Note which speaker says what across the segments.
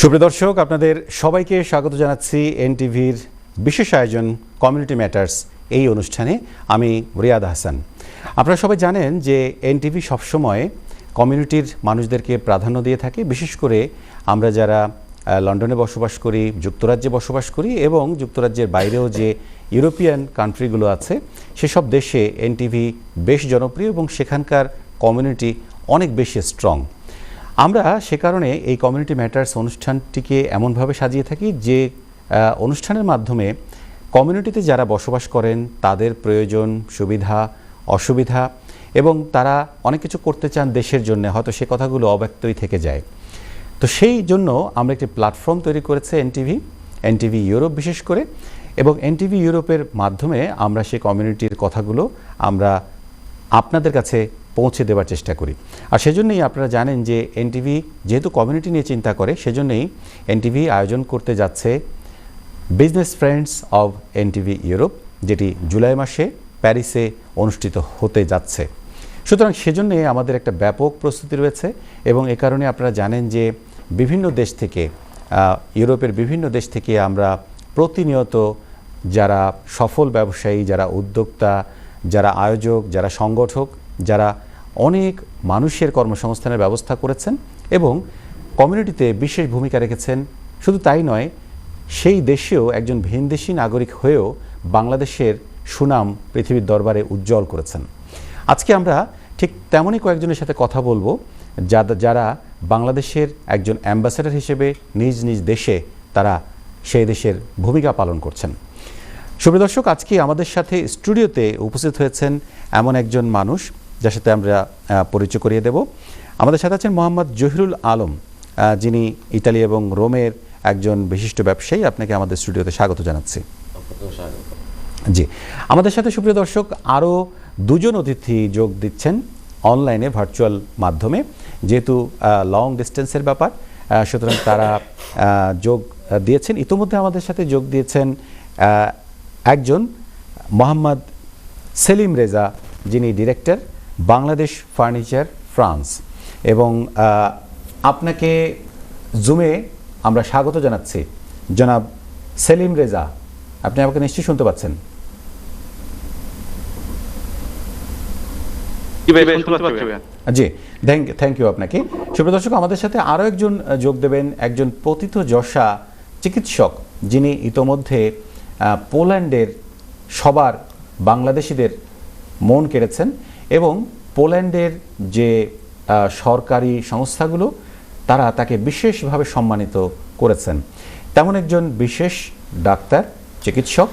Speaker 1: সুপ্রিয় দর্শক, আপনাদের সবাইকে স্বাগত জানাচ্ছি এনটিভির বিশেষ আয়োজন কমিউনিটি ম্যাটার্স এই অনুষ্ঠানে। আমি রিয়াদ হাসান। আপনারা সবাই জানেন যে এনটিভি সবসময় কমিউনিটির মানুষদেরকে প্রাধান্য দিয়ে থাকে। বিশেষ করে আমরা যারা লন্ডনে বসবাস করি, যুক্তরাজ্যে বসবাস করি এবং যুক্তরাজ্যের বাইরেও যে ইউরোপিয়ান কান্ট্রিগুলো আছে সেসব দেশে এনটিভি বেশ জনপ্রিয় এবং সেখানকার কমিউনিটি অনেক বেশি স্ট্রং। আমরা সে কারণে এই কমিউনিটি ম্যাটার্স অনুষ্ঠানটিকে এমনভাবে সাজিয়ে থাকি যে অনুষ্ঠানের মাধ্যমে কমিউনিটিতে যারা বসবাস করেন তাদের প্রয়োজন, সুবিধা, অসুবিধা এবং তারা অনেক কিছু করতে চান দেশের জন্য, হয়তো সে কথাগুলো অব্যক্তই থেকে যায়। তো সেই জন্য আমরা একটি প্ল্যাটফর্ম তৈরি করেছে এনটিভি ইউরোপ বিশেষ করে, এবং এনটিভি ইউরোপের মাধ্যমে আমরা সেই কমিউনিটির কথাগুলো আমরা আপনাদের কাছে পৌঁছে দেওয়ার চেষ্টা করি। আর সেজন্যই আপনারা জানেন যে এনটিভি যেহেতু কমিউনিটি নিয়ে চিন্তা করে, সেজন্যই এনটিভি আয়োজন করতে যাচ্ছে business friends of NTV Europe, যেটি জুলাই মাসে প্যারিসে অনুষ্ঠিত হতে যাচ্ছে। সুতরাং সেজন্যে আমাদের একটা ব্যাপক প্রস্তুতি রয়েছে এবং এ কারণে আপনারা জানেন যে বিভিন্ন দেশ থেকে, ইউরোপের বিভিন্ন দেশ থেকে আমরা প্রতিনিয়ত যারা সফল ব্যবসায়ী, যারা উদ্যোক্তা, যারা আয়োজক, যারা সংগঠক, যারা অনেক মানুষের কর্মসংস্থানের ব্যবস্থা করেছেন এবং কমিউনিটিতে বিশেষ ভূমিকা রেখেছেন, শুধু তাই নয়, সেই দেশেও একজন ভিনদেশী নাগরিক হয়েও বাংলাদেশের সুনাম পৃথিবীর দরবারে উজ্জ্বল করেছেন। আজকে আমরা ঠিক তেমনই কয়েকজনের সাথে কথা বলবো যারা বাংলাদেশের একজন অ্যাম্বাসেডর হিসেবে নিজ নিজ দেশে তারা সেই দেশের ভূমিকা পালন করছেন। সুপ্রিয় দর্শক, আজকে আমাদের সাথে স্টুডিওতে উপস্থিত হয়েছেন এমন একজন মানুষ যার সাথে আমরা পরিচয় করিয়ে দেব। আমাদের সাথে আছেন মোহাম্মদ জহিরুল আলম, যিনি ইতালি এবং রোমের একজন বিশিষ্ট ব্যবসায়ী। আপনাকে আমাদের স্টুডিওতে স্বাগত জানাচ্ছি। জি, আমাদের সাথে সুপ্রিয় দর্শক আরও দুজন অতিথি যোগ দিচ্ছেন অনলাইনে, ভার্চুয়াল মাধ্যমে। যেহেতু লং ডিস্টেন্সের ব্যাপার, সুতরাং তারা যোগ দিয়েছেন। ইতোমধ্যে আমাদের সাথে যোগ দিয়েছেন একজন মোহাম্মদ সেলিম রেজা, যিনি ডিরেক্টর বাংলাদেশ ফার্নিচার ফ্রান্স, এবং আপনাকে জুমে আমরা স্বাগত জানাচ্ছি। জনাব সেলিম রেজা, আপনি আমাকে নিশ্চয়ই শুনতে পাচ্ছেন? জি, থ্যাংক ইউ আপনাকে। সুপ্রিয় দর্শক, আমাদের সাথে আরও একজন যোগ দেবেন, একজন পতিতযশা চিকিৎসক, যিনি ইতোমধ্যে পোল্যান্ডের সবার বাংলাদেশিদের মন কেড়েছেন এবং পোল্যান্ডের যে সরকারি সংস্থাগুলো তারা তাকে বিশেষভাবে সম্মানিত করেছেন। তেমন একজন বিশেষ ডাক্তার, চিকিৎসক,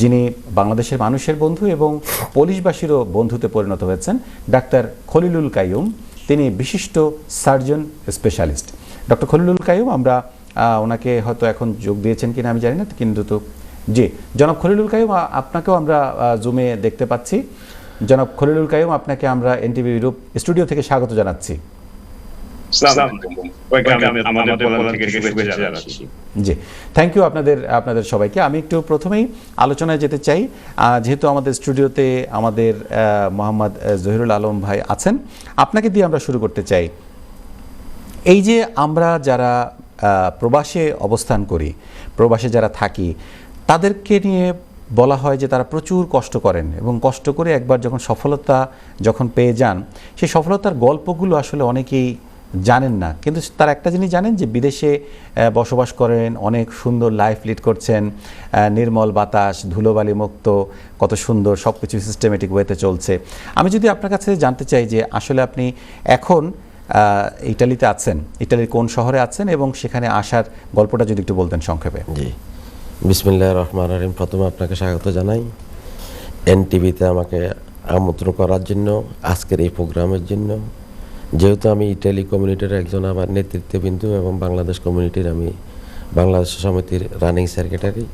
Speaker 1: যিনি বাংলাদেশের মানুষের বন্ধু এবং পুলিশবাসীরও বন্ধুতে পরিণত হয়েছেন, ডাক্তার খলিলুল কাইয়ুম। তিনি বিশিষ্ট surgeon specialist. Doctor Khalilul Qayyum, আমরা ওনাকে হয়তো এখন যোগ দিয়েছেন কিনা আমি জানি না, কিন্তু তো জি, জনাব খলিলুল কাইয়ুম, আপনাকেও আমরা জুমে দেখতে পাচ্ছি। জনাব খলিলুল কাইয়ুম, আপনাকে আমরা এনটিভি ইউরোপ স্টুডিও থেকে স্বাগত জানাচ্ছি। জি, থ্যাংক ইউ আপনাদের সবাইকে। আমি একটু প্রথমেই আলোচনায় যেতে চাই, যেহেতু আমাদের স্টুডিওতে আমাদের মোহাম্মদ জহিরুল আলম ভাই আছেন, আপনাকে দিয়ে আমরা শুরু করতে চাই। এই যে আমরা যারা প্রবাসে অবস্থান করি, প্রবাসে যারা থাকি, তাদেরকে নিয়ে বলা হয় যে তারা প্রচুর কষ্ট করেন এবং কষ্ট করে একবার যখন সফলতা পেয়ে যান, সেই সফলতার গল্পগুলো আসলে অনেকেই জানেন না। কিন্তু তারা একটা জিনিস জানেন যে বিদেশে বসবাস করেন, অনেক সুন্দর লাইফ লিড করছেন, নির্মল বাতাস, ধুলোবালি মুক্ত, কত সুন্দর সব কিছু সিস্টেমেটিক ওয়েতে চলছে। আমি যদি আপনার কাছে জানতে চাই যে আসলে আপনি এখন ইটালিতে আছেন, ইটালির কোন শহরে আছেন এবং সেখানে আসার গল্পটা যদি একটু বলতেন সংক্ষেপে।
Speaker 2: জি, বিসমিল্লাহির রহমানির রহিম। প্রথমে আপনাকে স্বাগত জানাই এনটিভিতে আমাকে আমন্ত্রণ করার জন্য, আজকের এই প্রোগ্রামের জন্য। যেহেতু আমি ইটালি কমিউনিটির একজন আমার নেতৃত্ববিন্দু এবং বাংলাদেশ কমিউনিটির আমি বাংলাদেশ সমিতির রানিং সেক্রেটারি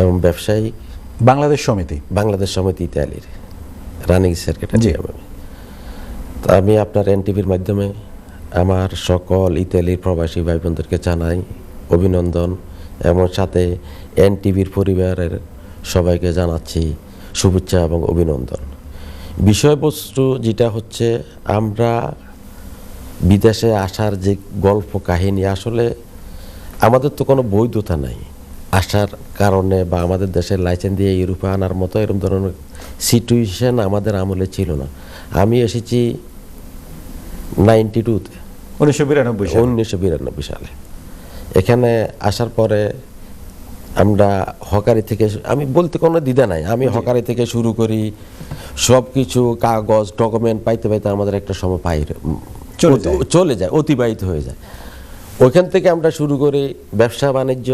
Speaker 2: এবং ব্যবসায়ী,
Speaker 1: বাংলাদেশ সমিতি
Speaker 2: ইতালির রানিং সেক্রেটারি। আমি আপনার এনটিভির মাধ্যমে আমার সকল ইতালির প্রবাসী ভাই বোনদেরকে জানাই অভিনন্দন, এবং সাথে এনটিভির পরিবারের সবাইকে জানাচ্ছি শুভেচ্ছা এবং অভিনন্দন। বিষয়বস্তু যেটা হচ্ছে, আমরা বিদেশে আসার যে গল্প কাহিনী, আসলে আমাদের তো কোনো বৈধতা নাই আসার কারণে, বা আমাদের দেশের লাইসেন্স দিয়ে ইউরোপে আনার মতো এরকম ধরনের সিচুয়েশন আমাদের আমলে ছিল না। আমি এসেছি 92-তে, 1992 সালে। এখানে আসার পরে আমরা হকারি থেকে, আমি বলতে কোনো দ্বিধা নাই, আমি হকারি থেকে শুরু করি, সব কিছু কাগজ ডকুমেন্ট পাইতে পাইতে আমাদের একটা সময় চলে যায়, অতিবাহিত হয়ে যায়। ওইখান থেকে আমরা শুরু করি ব্যবসা বাণিজ্য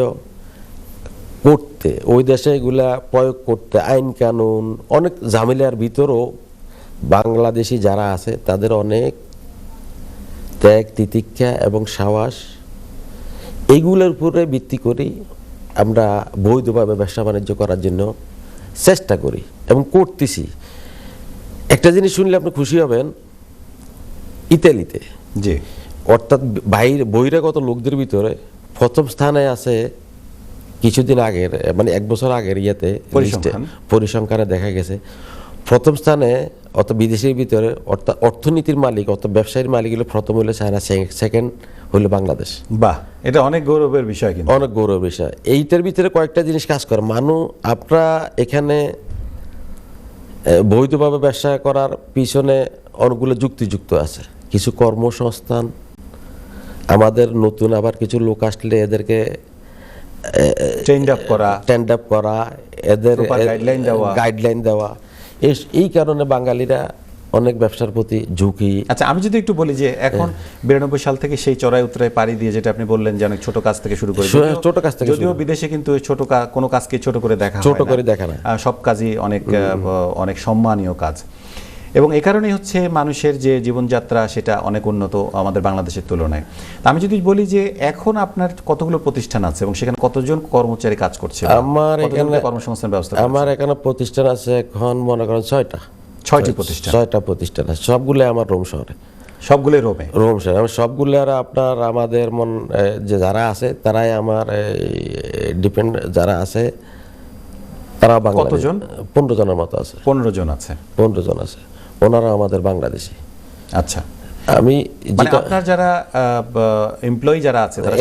Speaker 2: করতে, ওই দেশে এগুলা প্রয়োগ করতে, আইন কানুন অনেক ঝামেলার ভিতরও বাংলাদেশি যারা আছে তাদের অনেক ত্যাগ তিতিক্ষা এবং সাহস, এইগুলোর উপরে ভিত্তি করি আমরা বৈধভাবে ব্যবসা বাণিজ্য করার জন্য চেষ্টা করি এবং করতেছি। একটা জিনিস শুনলে আপনি খুশি হবেন, ইতালিতে,
Speaker 1: জি,
Speaker 2: অর্থাৎ বহিরাগত লোকদের ভিতরে প্রথম স্থানে আছে কিছুদিন আগের, মানে 1 বছর আগের ইয়েতে পরিসংখ্যানে দেখা গেছে প্রথম স্থানে, অর্থাৎ বিদেশের ভিতরে, অর্থাৎ অর্থনীতির মালিক অর্থাৎ ব্যবসায়ীর মালিক হলো প্রথম, হলো চায়না, সেকেন্ড হলো বাংলাদেশ।
Speaker 1: বাহ, এটা অনেক গৌরবের বিষয়, কিন্তু
Speaker 2: অনেক গৌরবের বিষয়। এইটার ভিতরে কয়েকটা জিনিস কাজ করে। আপনারা এখানে বৈধভাবে ব্যবসা করার পিছনে অনেকগুলো যুক্তিযুক্ত আছে, কিছু কর্মসংস্থান, আমাদের নতুন আবার কিছু লোক আসলে এদেরকে
Speaker 1: ট্রেন্ড আপ করা,
Speaker 2: এদের গাইডলাইন দেওয়া, এই কারণে বাঙালিরা অনেক ব্যবসার প্রতি ঝুঁকি।
Speaker 1: আচ্ছা, আমি যদি একটু বলি যে এখন 92 সাল থেকে সেই চড়াই উতরাই পাড়ি দিয়ে, যেটা আপনি বললেন যে অনেক ছোট কাজ থেকে শুরু করে,
Speaker 2: ছোট কাজ থেকে,
Speaker 1: যদিও বিদেশে কিন্তু কোনো কাজকে ছোট করে দেখা
Speaker 2: না,
Speaker 1: সব কাজই অনেক সম্মানীয় কাজ, এবং এই কারণেই হচ্ছে মানুষের যে জীবনযাত্রা সেটা অনেক উন্নত আমাদের বাংলাদেশের তুলনায়। আমি যদি বলি যে এখন আপনার কতগুলো প্রতিষ্ঠান আছে এবং সেখানে কতজন কর্মচারী কাজ করছে,
Speaker 2: আমার এখানে
Speaker 1: কর্মসংস্থান ব্যবস্থা,
Speaker 2: আমার এখানে প্রতিষ্ঠান আছে এখন মনে করেন
Speaker 1: 6টি
Speaker 2: প্রতিষ্ঠান আছে, সবগুলো আমার রোম শহরে,
Speaker 1: সবগুলো রোম শহরে।
Speaker 2: সবগুলো আপনার আমাদের যে যারা আছে তারাই আমার ডিপেন্ড, যারা আছে তারা বাংলাদেশি।
Speaker 1: কতজন?
Speaker 2: 15 জনের মতো আছে।
Speaker 1: 15 জন আছে।
Speaker 2: ওনারা আমাদের বাংলাদেশি।
Speaker 1: আচ্ছা,
Speaker 2: আমি
Speaker 1: আপনার যারা এমপ্লয়ি যারা আছে তারা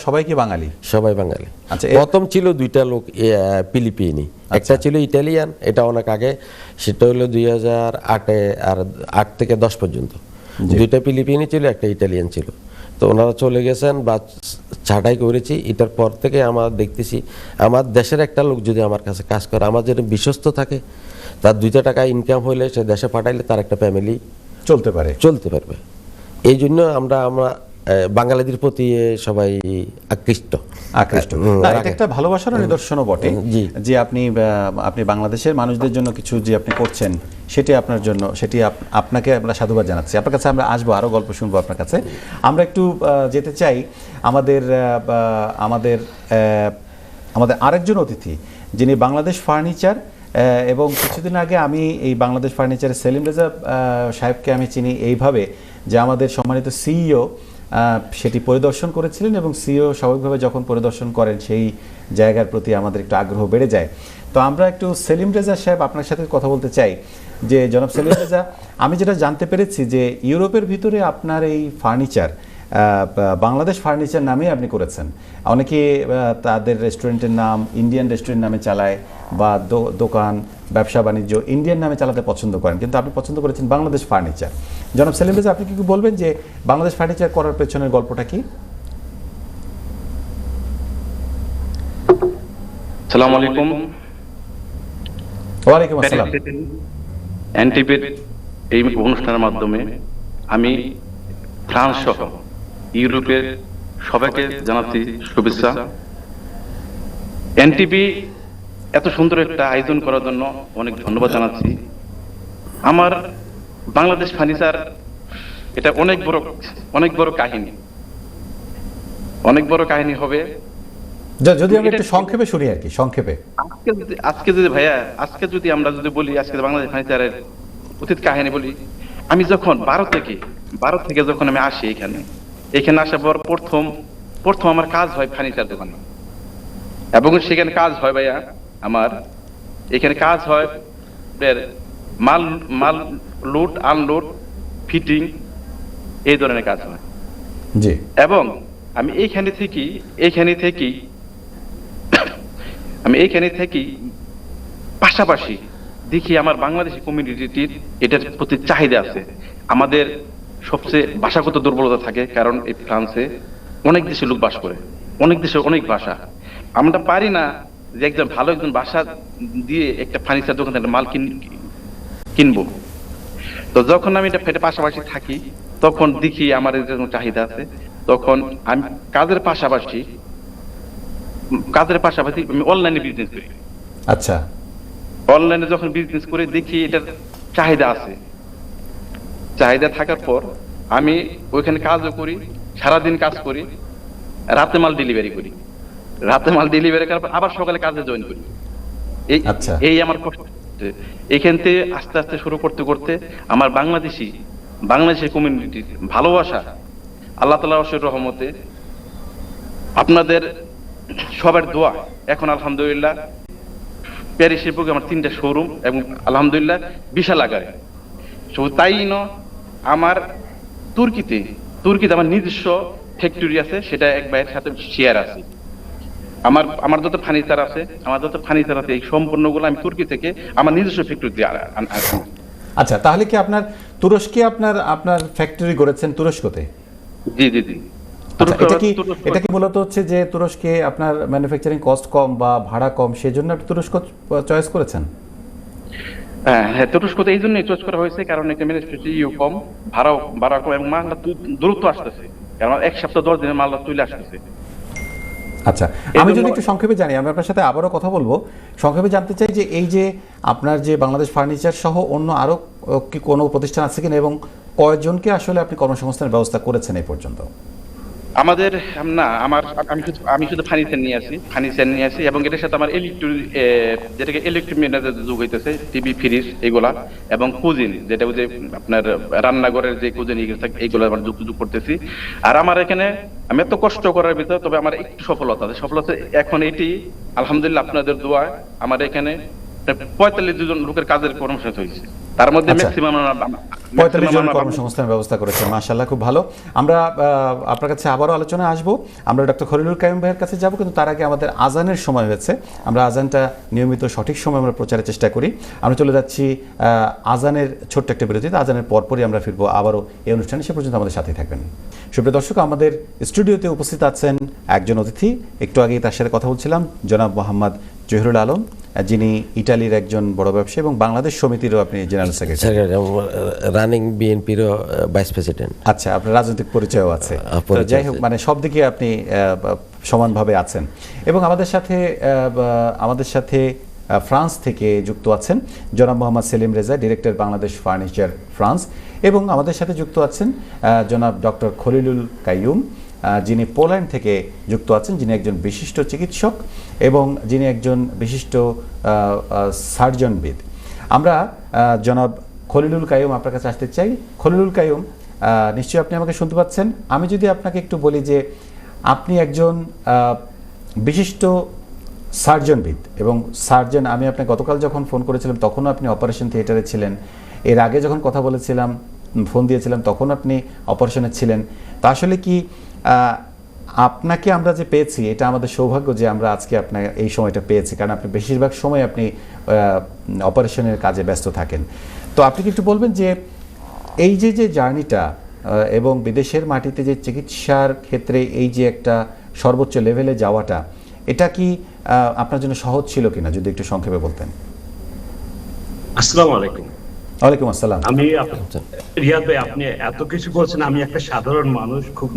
Speaker 1: সবাই কি বাঙালি?
Speaker 2: সবাই বাঙালি।
Speaker 1: আচ্ছা,
Speaker 2: প্রথম ছিল 2টা লোক ফিলিপিনি, একটা ছিল ইটালিয়ান, এটা অনেক আগে, সেটা হলো 2008-এ, আর 8 থেকে 10 পর্যন্ত 2টা ফিলিপিনি ছিল, একটা ইটালিয়ান ছিল। তো ওনারা চলে গেছেন বা ছাঁটাই করেছি। এটার পর থেকে আমরা দেখতেছি আমার দেশের একটা লোক যদি আমার কাছে কাজ করে, আমার যদি বিশ্বস্ত থাকে, তার 2টা টাকা ইনকাম হইলে সে দেশে পাঠাইলে তার একটা ফ্যামিলি চলতে পারবে। এই জন্য আমরা বাঙালিদের প্রতি সবাই আকৃষ্ট।
Speaker 1: এটা একটা ভালোবাসার নিদর্শনও বটে যে আপনি বাংলাদেশের মানুষদের জন্য কিছু যে আপনি করছেন, সেটি আপনার জন্য, আপনাকে আমরা সাধুবাদ জানাচ্ছি। আপনার কাছে আমরা আসবো, আরো গল্প শুনবো আপনার কাছে। আমরা একটু যেতে চাই আমাদের আরেকজন অতিথি, যিনি বাংলাদেশ ফার্নিচার, এবং কিছুদিন আগে আমি এই বাংলাদেশ ফার্নিচারের সেলিম রেজা সাহেবকে আমি চিনি এইভাবে যে আমাদের সম্মানিত সিইও সেটি পরিদর্শন করেছিলেন, এবং সিইও স্বাভাবিকভাবে যখন পরিদর্শন করেন সেই জায়গার প্রতি আমাদের একটু আগ্রহ বেড়ে যায়। তো আমরা একটু সেলিম রেজা সাহেব আপনার সাথে কথা বলতে চাই যে জনাব সেলিম রেজা, আমি যেটা জানতে পেরেছি যে ইউরোপের ভিতরে আপনার এই ফার্নিচার বাংলাদেশ ফার্নিচার নামেই আপনি করেছেন। অনেকে তাদের রেস্টুরেন্টের নাম ইন্ডিয়ান রেস্টুরেন্ট নামে চালায়, বা দোকান ব্যবসা বাণিজ্য ইন্ডিয়ান নামে চালাতে পছন্দ করেন, কিন্তু আপনি পছন্দ করেছেন বাংলাদেশ ফার্নিচার। জনাব সেলিম রেজা, আপনি কি বলবেন যে বাংলাদেশ ফার্নিচার করার পেছনের গল্পটা কি?
Speaker 3: আসসালামু আলাইকুম।
Speaker 1: ওয়ালাইকুম আসসালাম।
Speaker 3: এনটিভির এই অনুষ্ঠানের মাধ্যমে আমি ফ্রান্স সহ ইউরোপের সবাইকে জানাচ্ছি শুভেচ্ছা। এনটিভি এত সুন্দর একটা আয়োজন করার জন্য অনেক ধন্যবাদ জানাচ্ছি। আমার বাংলাদেশ ফার্নিচার এটা অনেক বড় কাহিনী হবে।
Speaker 1: যদি আমরা একটু সংক্ষেপে শুনি আর কি, সংক্ষেপে।
Speaker 3: আজকে যদি আমরা বলি, আজকে বাংলাদেশ ফার্নিচারের অতীত কাহিনী বলি। আমি যখন ভারত থেকে যখন আমি আসি এখানে আসার পর প্রথম আমার কাজ হয় ফার্নিচার দোকানে, এবং সেখানে কাজ হয় ভাইয়া, আমার এখানে কাজ হয় মাল লোড আনলোড ফিটিং, এই ধরনের কাজ হয়।
Speaker 1: জি।
Speaker 3: এবং আমি এইখানে থেকে পাশাপাশি দেখি আমার বাংলাদেশি কমিউনিটির এটার প্রতি চাহিদা আছে। আমাদের সবচেয়ে ভাষাগত দুর্বলতা থাকে, কারণ এই ফ্রান্সে অনেক দেশে লোক বাস করে, অনেক দেশে অনেক ভাষা। আমরা পারি না যে একজন ভালো একজন ভাষা দিয়ে একটা ফার্নিচার দোকান থেকে মাল কিনবো। তো যখন আমি এটা ফেটে পাশাপাশি থাকি, তখন দেখি আমার এর চাহিদা আছে, তখন আমি কাজের পাশাপাশি আমি অনলাইনে বিজনেস করি।
Speaker 1: আচ্ছা,
Speaker 3: অনলাইনে যখন বিজনেস করে দেখি এটার চাহিদা আছে, চাহিদা থাকার পর আমি ওইখানে কাজও করি, সারাদিন কাজ করি, রাতে মাল ডেলিভারি করি, করার পর আবার সকালে কাজে জয়েন করি।
Speaker 1: আচ্ছা।
Speaker 3: এই আমার কষ্ট। এইখান থেকে আস্তে আস্তে শুরু করতে করতে আমার বাংলাদেশি কমিউনিটির ভালোবাসা, আল্লাহ তাআলার অশেষ রহমতে, আপনাদের সবার দোয়া, এখন আলহামদুলিল্লাহ প্যারিসের বুকে আমার 3টা শোরুম এবং আলহামদুলিল্লাহ বিশাল আকারে। শুধু তাই নয়, আমার তুর্কিতে আমার নিজস্ব ফ্যাক্টরি আছে, সেটা এক ভাইয়ের সাথে শেয়ার আছে। আমার যত ফার্নিচার আছে এই সম্পূর্ণগুলো আমি তুর্কি থেকে আমার নিজস্ব ফ্যাক্টরিতে
Speaker 1: আচ্ছা, তাহলে কি আপনার তুরস্কে আপনার ফ্যাক্টরি গড়েছেন তুরস্কতে?
Speaker 3: জি।
Speaker 1: আচ্ছা, এটা কি মূলত হচ্ছে যে তুরস্কে আপনার ম্যানুফ্যাকচারিং কস্ট কম বা ভাড়া কম, সেজন্য আপনি তুরস্ক চয়েস করেছেন?
Speaker 3: হ্যাঁ, তুরস্কতে এই জন্যই চয়েস করা হয়েছে, কারণ এখানে ম্যানুফ্যাকচারিং কম, ভাড়া কম এবং মালটা দ্রুত আসতেছে, কারণ 1 সপ্তাহ 10 দিনের মালটা চলে আসতেছে।
Speaker 1: আচ্ছা, আমি যদি একটু সংক্ষেপে জানি, আমি আপনার সাথে আবারও কথা বলবো, সংক্ষেপে জানতে চাই যে এই যে আপনার যে বাংলাদেশ ফার্নিচার সহ অন্য আরো কি কোনো প্রতিষ্ঠান আছে কিনা, এবং কয়জনকে আসলে আপনি কর্মসংস্থানের ব্যবস্থা করেছেন এই পর্যন্ত?
Speaker 3: আমাদের আমি শুধু ফার্নিচার নিয়ে আসি এবং এটার সাথে আমার যেটাকে ইলেকট্রিক ম্যানেজার যোগ হইতেছে, টিভি, ফ্রিজ এগুলা, এবং কুজিন, যেটা যে আপনার রান্নাঘরের যে কুজিন এইগুলো আমার যোগ করতেছি। আর আমার এখানে আমি এত কষ্ট করার ভিতরে, তবে আমার একটু সফলতা এখন এটি আলহামদুলিল্লাহ আপনাদের দোয়ায় আমার এখানে 45 জন লোকের কাজের কর্মসংস্থান হয়েছে, তার মধ্যে ম্যাক্সিমাম
Speaker 1: 45 জন কর্মসংস্থানের ব্যবস্থা করেছে। মাশাআল্লাহ, খুব ভালো। আমরা আপনার কাছে আবারও আলোচনায় আসবো, আমরা ডক্টর খলিলুল কাইয়ুম ভাইয়ের কাছে যাব, কিন্তু তার আগে আমাদের আজানের সময় হয়েছে। আমরা আজানটা নিয়মিত সঠিক সময় আমরা প্রচারের চেষ্টা করি। আমরা চলে যাচ্ছি আজানের ছোট্ট একটা বিরতিতে। আজানের পরপরই আমরা ফিরবো আবারও এই অনুষ্ঠানে, সে পর্যন্ত আমাদের সাথেই থাকবেন। সুপ্রিয় দর্শক, আমাদের স্টুডিওতে উপস্থিত আছেন একজন অতিথি, একটু আগেই তার সাথে কথা বলছিলাম, জনাব মোহাম্মদ জহিরুল আলম, যিনি ইটালির একজন বড় ব্যবসায়ী এবং বাংলাদেশ সমিতিরও আপনি জেনারেল সেক্রেটারি,
Speaker 2: রানিং বিএনপির ভাইস প্রেসিডেন্ট।
Speaker 1: আচ্ছা, আপনার রাজনৈতিক পরিচয়ও আছে। যাই হোক, মানে সব দিকে আপনি সমানভাবে আছেন। এবং আমাদের সাথে ফ্রান্স থেকে যুক্ত আছেন জনাব Mohammad Selim Reza, director Bangladesh furniture France, এবং আমাদের সাথে যুক্ত আছেন জনাব ডক্টর খলিলুল কাইয়ুম, যিনি পোল্যান্ড থেকে যুক্ত আছেন, যিনি একজন বিশিষ্ট চিকিৎসক এবং যিনি একজন বিশিষ্ট সার্জনবিদ। আমরা জনাব খলিলুল কাইয়ুম আপনার কাছে আসতে চাই। খলিলুল কাইয়ুম, নিশ্চয়ই আপনি আমাকে শুনতে পাচ্ছেন। আমি যদি আপনাকে একটু বলি যে আপনি একজন বিশিষ্ট সার্জনবিদ এবং সার্জন, আমি আপনাকে গতকাল যখন ফোন করেছিলাম তখনও আপনি অপারেশন থিয়েটারে ছিলেন, এর আগে যখন কথা বলেছিলাম, ফোন দিয়েছিলাম, তখন আপনি অপারেশনে ছিলেন। তা আসলে কি আপনাকে আমরা যে পেয়েছি, এটা আমাদের সৌভাগ্য যে আমরা আজকে আপনার এই সময়টা পেয়েছি, কারণ আপনি বেশিরভাগ সময় আপনি অপারেশনের কাজে ব্যস্ত থাকেন। তো আপনি কি একটু বলবেন যে এই যে জার্নিটা এবং বিদেশের মাটিতে যে চিকিৎসার ক্ষেত্রে এই যে একটা সর্বোচ্চ লেভেলে যাওয়াটা, এটা কি আপনার জন্য সহজ ছিল কিনা, যদি একটু সংক্ষেপে বলতেন।
Speaker 4: আসসালামু আলাইকুম।
Speaker 1: ওয়ালাইকুম আসসালাম।
Speaker 4: আমি রিয়াদ ভাই, আপনি এত কিছু বলছেন, আমি একটা সাধারণ মানুষ, খুব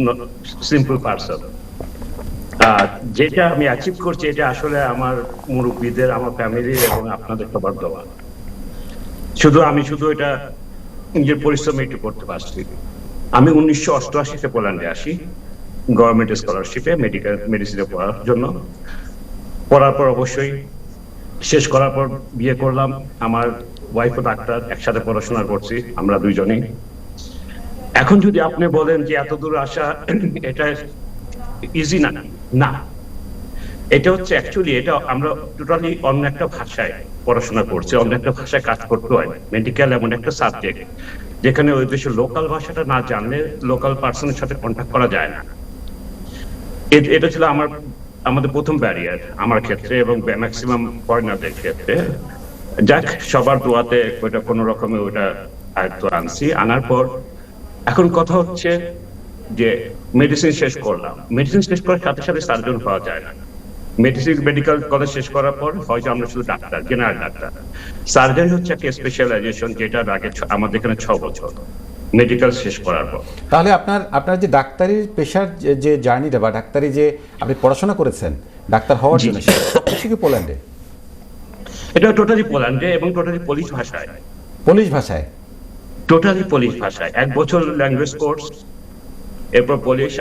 Speaker 4: সিম্পল পারসন। যেটা আমি অ্যাচিভ করছি, এটা আসলে আমার মুরব্বীদের, আমার ফ্যামিলির এবং আপনাদের সবার দেওয়া। আমি শুধু এটা নিজের পরিশ্রমে একটু করতে পারছি। আমি 1988-তে পোল্যান্ডে আসি গভর্নমেন্ট স্কলারশিপে মেডিসিনে পড়ার জন্য। পড়ার পর অবশ্যই শেষ করার পর বিয়ে করলাম। আমার ওয়াইফও ডাক্তার, একসাথে পড়াশোনা করছি আমরা দুইজনেই। এখন যদি আপনি বলেন যে এত দূর আসা এটা ইজি না, এটা হচ্ছে অ্যাকচুয়ালি এটা আমরা টোটালি অন্য একটা ভাষায় পড়াশোনা করছি, অন্য একটা ভাষায় কাজ করতে হয়। মেডিকেল এমন একটা সাবজেক্ট যেখানে ওই দেশের লোকাল ভাষাটা না জানলে লোকাল পার্সনের সাথে কন্ট্যাক্ট করা যায় না। এটা ছিল আমাদের প্রথম ব্যারিয়ার আমার ক্ষেত্রে এবং ম্যাক্সিমাম ফরেনারদের ক্ষেত্রে। যাক, সবার দোয়াতে ওইটা কোনো রকমে ওইটা আয়ত্ত আনছি। আনার পর এখন কথা হচ্ছে যে মেডিসিন শেষ করলাম, মেডিসিন শেষ করার সাথে সাথে সার্জন হওয়া যায় না। মেডিকেল কলেজ শেষ করার পর হয়তো আমরা শুধু ডাক্তার, জেনারেল ডাক্তার। সার্জারি হচ্ছে একটা স্পেশালাইজেশন, যেটার আগে আমাদের এখানে 6 বছর মেডিকেল শেষ করার পর।
Speaker 1: তাহলে আপনার যে ডাক্তারির পেশার যে জার্নিটা বা ডাক্তারি যে আপনি পড়াশোনা করেছেন ডাক্তার হওয়ার জন্য, সেটা সবকিছু কি পোল্যান্ডে?
Speaker 4: এটা টোটালি পোল্যান্ডে এবং টোটালি পোলিশ ভাষায়।
Speaker 1: পোলিশ ভাষায়?
Speaker 4: টোটালি পোলিশ ভাষায় 1 বছর ল্যাঙ্গুয়েজ কোর্স, এরপর পুলিশ।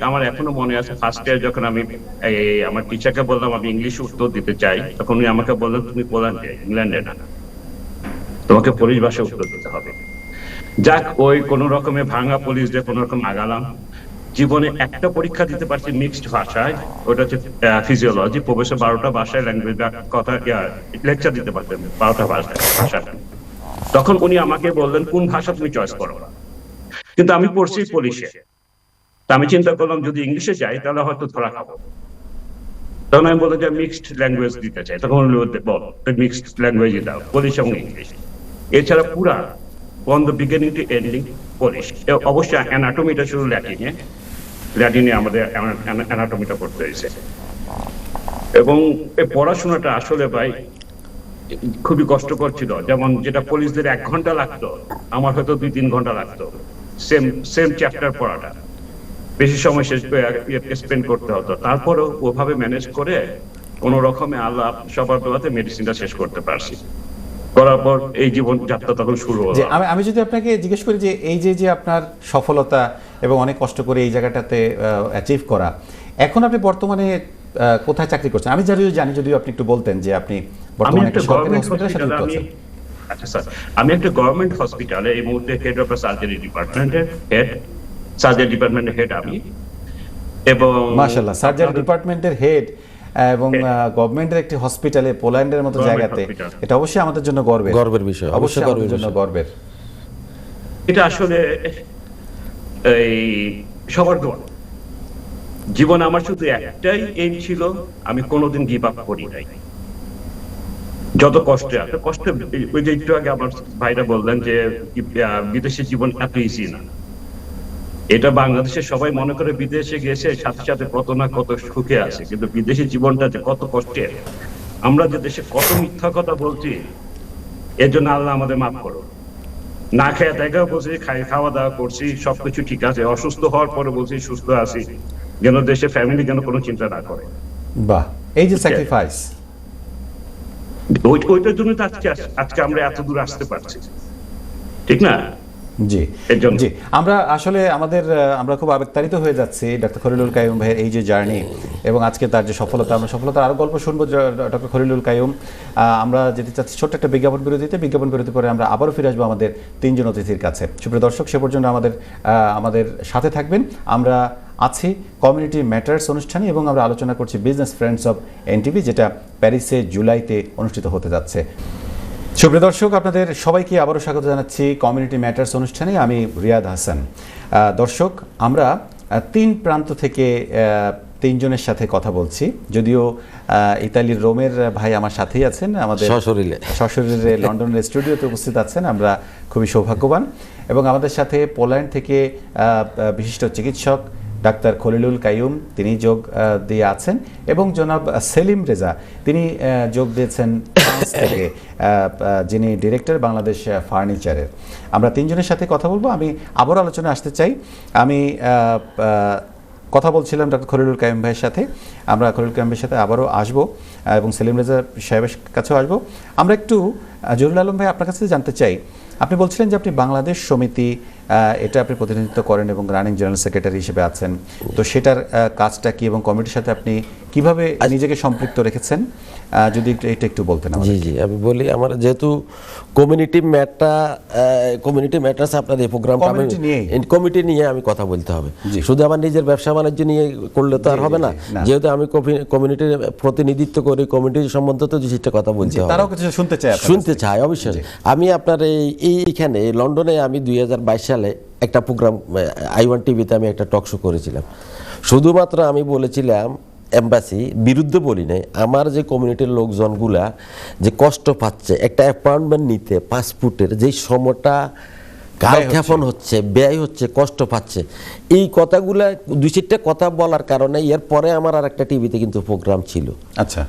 Speaker 4: আমার এখনো মনে আছে ফার্স্ট ইয়ার যখন আমি আমার টিচারকে বললাম আমি ইংলিশে উত্তর দিতে চাই, তখন উনি আমাকে বললেন তুমি পোল্যান্ডে, ইংল্যান্ডে না, তোমাকে পুলিশ ভাষায় উত্তর দিতে হবে। যাক, ওই কোন রকমে ভাঙা পুলিশ দিয়ে কোন রকম আগালাম। জীবনে একটা পরীক্ষা দিতে পারছি মিক্সড ভাষায়, ওটা হচ্ছে ফিজিওলজি। প্রফেসর 12টা ভাষায় ল্যাঙ্গুয়েজ কথা লেকচার দিতে পারতেন, 12টা ভাষা। তখন উনি আমাকে বললেন কোন ভাষা তুমি চয়েস করো, কিন্তু আমি পড়ছি পুলিশে। তা আমি চিন্তা করলাম যদি ইংলিশে যাই তাহলে হয়তো ধরা খাবো। তখন আমি বললাম যে মিক্সড ল্যাঙ্গুয়েজ দিতে চাই। তখন মিক্সড ল্যাঙ্গুয়েজ দাও, পুলিশ এবং ইংলিশ। এছাড়া পুরা from the beginning to ending police. অবশ্যই অ্যানাটমিটা শুরু ল্যাটিনে আমাদের অ্যানাটমিটা পড়তে হয়েছে। এবং এই পড়াশোনাটা আসলে ভাই খুবই কষ্টকর ছিল। যেমন যেটা পুলিশদের 1 ঘন্টা লাগতো, আমার হয়তো 2-3 ঘন্টা লাগতো সেম চ্যাপ্টার পড়াটা। বেশি সময় স্পেন্ড করতে হতো। তারপরেও ওভাবে ম্যানেজ করে কোন রকমে আল্লাহ সবার দোয়াতে মেডিসিনটা শেষ করতে পারছি। করার পর এই জীবন যাত্রা তখন শুরু হলো।
Speaker 1: আমি যদি আপনাকে জিজ্ঞেস করি যে এই যে আপনার সফলতা এবং অনেক কষ্ট করে এই জায়গাটাতে অ্যাচিভ করা, এখন আপনি বর্তমানে কোথায় চাকরি করছেন? আমি জানি, যদিও আপনি একটু বলতেন যে আপনি বর্তমানে একটা সরকারি হসপিটালের সাথে যুক্ত আছেন।
Speaker 4: আচ্ছা স্যার, আমি একটা গভর্নমেন্ট হসপিটালে এই মুহূর্তে হেড অফ সার্জারি ডিপার্টমেন্টের হেড আমি। এবং
Speaker 1: মাশাআল্লাহ, সার্জারি ডিপার্টমেন্টের হেড এবং গভর্নমেন্টের একটি হসপিটালে পোল্যান্ডের মতো জায়গাতে, এটা অবশ্যই আমাদের জন্য গর্বের বিষয়। অবশ্যই আমাদের জন্য গর্বের।
Speaker 4: এটা আসলে এই সবার দোয়া। জীবন আমার শুধু একটাই এইম ছিল, আমি কোনোদিন গিভ আপ করি নাই। যত কষ্টে আছে কষ্টে, ওই যে একটু আগে আমার ভাইরা বললেন যে বিদেশে জীবন এত ইজি না। এটা বাংলাদেশের সবাই মনে করে বিদেশে গেছে সাথে সাথে কত না কত সুখে আছে, কিন্তু বিদেশি জীবনটা যে কত কষ্টের। আমরা যে দেশে কত মিথ্যা কথা বলছি, এর জন্য আল্লাহ আমাদের মাফ করো। না খেয়ে দেখাও বলছি, খাওয়া দাওয়া করছি, সবকিছু ঠিক আছে। অসুস্থ হওয়ার পরে বলছি সুস্থ আছি, যেন দেশে ফ্যামিলি যেন কোনো চিন্তা না করে।
Speaker 1: বাহ, এই যে স্যাক্রিফাইস,
Speaker 4: ওইটার জন্য তো আজকে আমরা এত দূর আসতে পারছি, ঠিক না?
Speaker 1: জি জি, আমরা আসলে আমরা খুব আবেগতাড়িত হয়ে যাচ্ছি ডক্টর খলিলুল কাইয়ুম ভাইয়ের এই যে জার্নি এবং আজকে তার যে সফলতা। আমরা সফলতার আরো গল্প শুনবো ডক্টর খলিলুল কাইয়ুম। আমরা যেতে চাচ্ছি ছোট্ট একটা বিজ্ঞাপন বিরতি পরে আমরা আবারও ফিরে আসবো আমাদের 3 জন অতিথির কাছে। সুপ্রিয় দর্শক, সে পর্যন্ত আমাদের সাথে থাকবেন। আমরা আছি কমিউনিটি ম্যাটার্স অনুষ্ঠানে এবং আমরা আলোচনা করছি বিজনেস ফ্রেন্ডস অফ এনটিভি, যেটা প্যারিসে জুলাইতে অনুষ্ঠিত হতে যাচ্ছে। সুপ্রিয় দর্শক, আপনাদের সবাইকে আবারও স্বাগত জানাচ্ছি কমিউনিটি ম্যাটার্স অনুষ্ঠানে। আমি রিয়াদ হাসান। দর্শক, আমরা 3 প্রান্ত থেকে 3 জনের সাথে কথা বলছি। যদিও ইতালির রোমের ভাই আমার সাথেই আছেন, আমাদের সশরীরে লন্ডনের স্টুডিওতে উপস্থিত আছেন, আমরা খুবই সৌভাগ্যবান। এবং আমাদের সাথে পোল্যান্ড থেকে বিশিষ্ট চিকিৎসক ডাক্তার খলিলুল কাইয়ুম, তিনি যোগ দিয়ে আছেন, এবং জনাব সেলিম রেজা, তিনি যোগ দিয়েছেন ফ্রান্স থেকে, যিনি ডিরেক্টর বাংলাদেশ ফার্নিচারের। আমরা 3 জনের সাথে কথা বলবো। আমি আবারও আলোচনায় আসতে চাই। আমি কথা বলছিলাম ডক্টর খলিলুল কাইয়ুম ভাইয়ের সাথে, আমরা খলিলুল কাইয়ুম ভাইয়ের সাথে আবারও আসবো এবং সেলিম রেজা সাহেবের কাছেও আসবো। আমরা একটু জহুরুল আলম ভাই আপনার কাছে জানতে চাই, আপনি বলছিলেন যে আপনি বাংলাদেশ সমিতি, এটা আপনি প্রতিনিধিত্ব করেন এবং রানিং জেনারেল সেক্রেটারি হিসেবে আছেন। তো সেটার কাজটা কি এবং কমিটির সাথে আপনি কিভাবে নিজেকে সম্পৃক্ত রেখেছেন, যদি এটা একটু বলতেন।
Speaker 2: জি, আমি বলি, আমার যেহেতু কমিউনিটি ম্যাটার্স আপনার এই প্রোগ্রাম কমিটি নিয়ে আমি কথা বলতে হবে। শুধু আমার নিজের ব্যবসা বাণিজ্য নিয়ে করলে তো আর হবে না। যেহেতু আমি কমিউনিটির প্রতিনিধিত্ব করি, কমিটি সম্বন্ধে তো জিনিসটা কথা বলতে হবে,
Speaker 1: তারাও কিছু শুনতে চায়
Speaker 2: অবশ্যই। আমি আপনার এইখানে লন্ডনে আমি 2022 সালে একটা প্রোগ্রাম i1 টিভিতে আমি একটা টক শো করেছিলাম। শুধুমাত্র আমি বলেছিলাম এম্বাসি বিরুদ্ধে বলি নাই, আমার যে কমিউনিটির লোকজনগুলা যে কষ্ট পাচ্ছে একটা অ্যাপয়েন্টমেন্ট নিতে পাসপোর্টের যেই সময়টা কালক্ষেপণ হচ্ছে, ব্যয় হচ্ছে, কষ্ট পাচ্ছে, এই কথাগুলা 2-4টা কথা বলার কারণে এর পরে আমার আর একটা টিভিতে কিন্তু প্রোগ্রাম ছিল।
Speaker 1: আচ্ছা,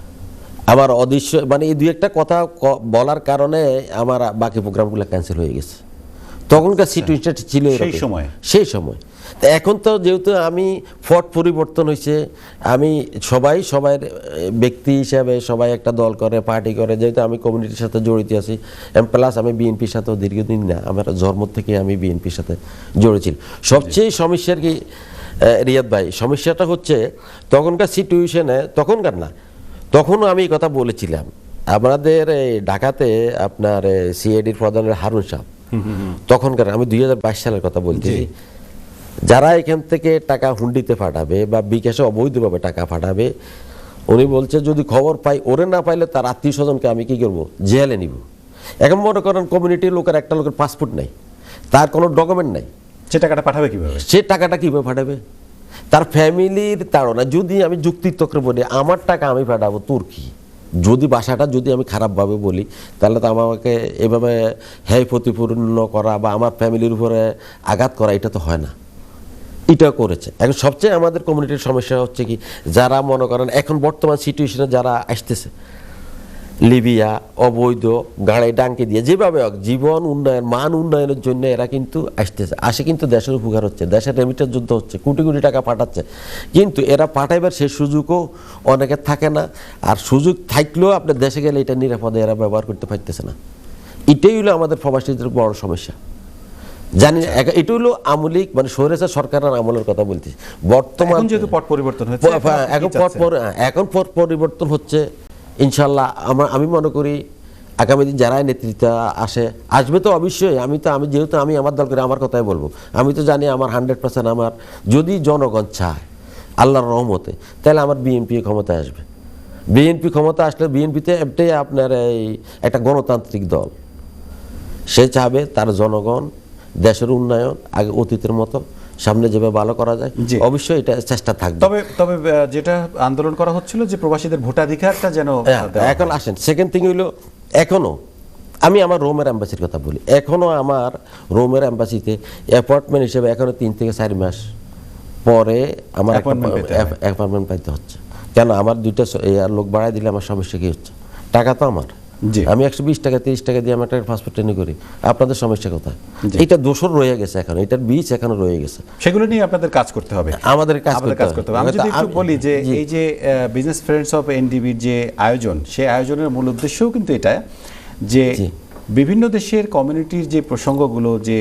Speaker 2: আমার অদৃশ্য মানে এই 2-1টা কথা বলার কারণে আমার বাকি প্রোগ্রামগুলো ক্যান্সেল হয়ে গেছে। তখনকার সিচুয়েশন ছিল সেই সময়। তো এখন তো যেহেতু আমি ফট পরিবর্তন হয়েছে, আমি সবাই ব্যক্তি হিসাবে সবাই একটা দল করে, পার্টি করে, যেহেতু আমি কমিউনিটির সাথে জড়িত আছি, প্লাস আমি বিএনপির সাথেও দীর্ঘদিন না, আমার জন্ম থেকে আমি বিএনপির সাথে জড়িত ছিলাম। সবচেয়ে সমস্যার কি রিয়াদ ভাই, সমস্যাটা হচ্ছে তখনকার সিচুয়েশনে, তখনও আমি এই কথা বলেছিলাম। আমাদের ঢাকাতে আপনার সিআইডির প্রধানের হারুন সাহেব, তখনকার আমি 2022 সালের কথা বলতেছি, যারা এখান থেকে টাকা হুন্ডিতে পাঠাবে বা বিকাশে অবৈধভাবে টাকা পাঠাবে, উনি বলছে যদি খবর পাই, ওরে না পাইলে তার আত্মীয় স্বজনকে আমি কি করবো, জেলে নিব। এখন মনে করেন কমিউনিটির লোকের একটা লোকের পাসপোর্ট নাই, তার কোনো ডকুমেন্ট নাই,
Speaker 1: সে টাকাটা পাঠাবে কিভাবে?
Speaker 2: সে টাকাটা কিভাবে পাঠাবে? তার ফ্যামিলির তাড়না। যদি আমি যুক্তিতক্রে বলি আমার টাকা আমি পাঠাবো, তোর কি? যদি ভাষাটা যদি আমি খারাপভাবে বলি, তাহলে তো আমাকে এভাবে হ্যায় প্রতিপূর্ণ করা বা আমার ফ্যামিলির উপরে আঘাত করা, এটা তো হয় না। এটা করেছে। এখন সবচেয়ে আমাদের কমিউনিটির সমস্যা হচ্ছে কি, যারা মনে করেন এখন বর্তমান সিচুয়েশনে যারা আসতেছে লিবিয়া অবৈধ গাড়ি ডাঙ্কি দিয়ে, যেভাবে হোক জীবন উন্নয়ন, মান উন্নয়নের জন্য এরা কিন্তু আসে কিন্তু দেশের উপকার হচ্ছে, দেশের রেমিটেন্স যুদ্ধ হচ্ছে, কোটি কোটি টাকা পাঠাচ্ছে, কিন্তু এরা পাঠাইবার সেই সুযোগও অনেকের থাকে না। আর সুযোগ থাকলেও আপনার দেশে গেলে এটা নিরাপদে এরা ব্যবহার করতে পারতেছে না। এটাই হলো আমাদের প্রবাসীদের বড় সমস্যা। জানি না, এটা হলো আমলিক মানে স্বৈরাচার সরকারের আমলের কথা বলতেছি। বর্তমান
Speaker 1: যেহেতু পট পরিবর্তন হচ্ছে,
Speaker 2: এখন পট পরিবর্তন হচ্ছে, ইনশাল্লাহ আমি মনে করি আগামী দিন যারা নেতৃত্ব আসবে তো অবশ্যই, আমি যেহেতু আমি আমার দল করে আমার কথাই বলবো, আমি তো জানি আমার 100% আমার যদি জনগণ চায় আল্লাহর রহমতে, তাহলে আমার বিএনপি ক্ষমতায় আসবে। বিএনপি ক্ষমতা আসলে বিএনপিতে এটাই আপনার এই একটা গণতান্ত্রিক দল, সে চাবে তার জনগণ দেশের উন্নয়ন আগে অতীতের মতো সামনে যেভাবে ভালো করা যায়, অবশ্যই এটা চেষ্টা থাকবে।
Speaker 1: তবে যেটা আন্দোলন করা হচ্ছিল যে প্রবাসীদের ভোটাধিকারটা যেন
Speaker 2: এখন আসেন, সেকেন্ড থিং হইলো এখনো আমি আমার রোমের অ্যাম্বাসির কথা বলি, এখনো আমার রোমের অ্যাম্বাসিতে অ্যাপয়েন্টমেন্ট হিসেবে এখনো 3 থেকে 4 মাস পরে আমার অ্যাপয়েন্টমেন্ট পাইতে হচ্ছে। কেন? আমার 2টা লোক বাড়াই দিলে আমার সমস্যা কি হচ্ছে? টাকা তো আমার, আমি 120 টাকা 30 টাকা দিয়ে আমার পাসপোর্ট ট্রেনে করি, আপনাদের সমস্যা কোথায়? এটা দোষর রয়ে গেছে, এখন এটার বীজ এখনো রয়ে গেছে,
Speaker 1: সেগুলো নিয়ে আপনাদের কাজ করতে হবে,
Speaker 2: আমাদের কাজ করতে হবে।
Speaker 1: আমি যদি একটু বলি যে এই যে বিজনেস ফ্রেন্ডস অফ এনডিবির যে আয়োজন, সেই আয়োজনের মূল উদ্দেশ্যও কিন্তু এটা যে বিভিন্ন দেশের কমিউনিটির যে প্রসঙ্গগুলো, যে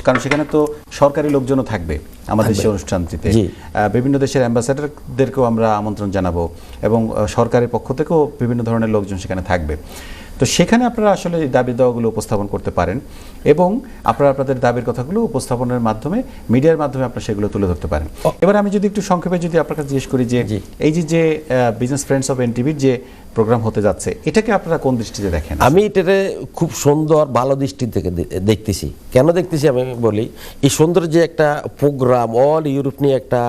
Speaker 1: কারণ সেখানে তো সরকারি লোকজনও থাকবে আমাদের সেই অনুষ্ঠানটিতে, বিভিন্ন দেশের অ্যাম্বাসাডারদেরকেও আমরা আমন্ত্রণ জানাবো এবং সরকারের পক্ষ থেকেও বিভিন্ন ধরনের লোকজন সেখানে থাকবে। তো সেখানে আপনারা আসলে দাবি দাওয়াগুলো উপস্থাপন করতে পারেন এবং আপনারা আপনাদের দাবির কথাগুলো উপস্থাপনের মাধ্যমে, মিডিয়ার মাধ্যমে আপনারা সেগুলো তুলে ধরতে পারেন। এবার আমি যদি একটু সংক্ষেপে যদি আপনার কাছে জিজ্ঞেস করি যে এই যে বিজনেস ফ্রেন্ডস অফ এনটিভির যে প্রোগ্রাম হতে যাচ্ছে, এটাকে আপনারা কোন দৃষ্টিতে দেখেন?
Speaker 2: আমি এটাকে খুব সুন্দর ভালো দৃষ্টি থেকে দেখতেছি। কেন দেখতেছি আমি বলি, এই সুন্দর যে একটা প্রোগ্রাম অল ইউরোপ নিয়ে একটা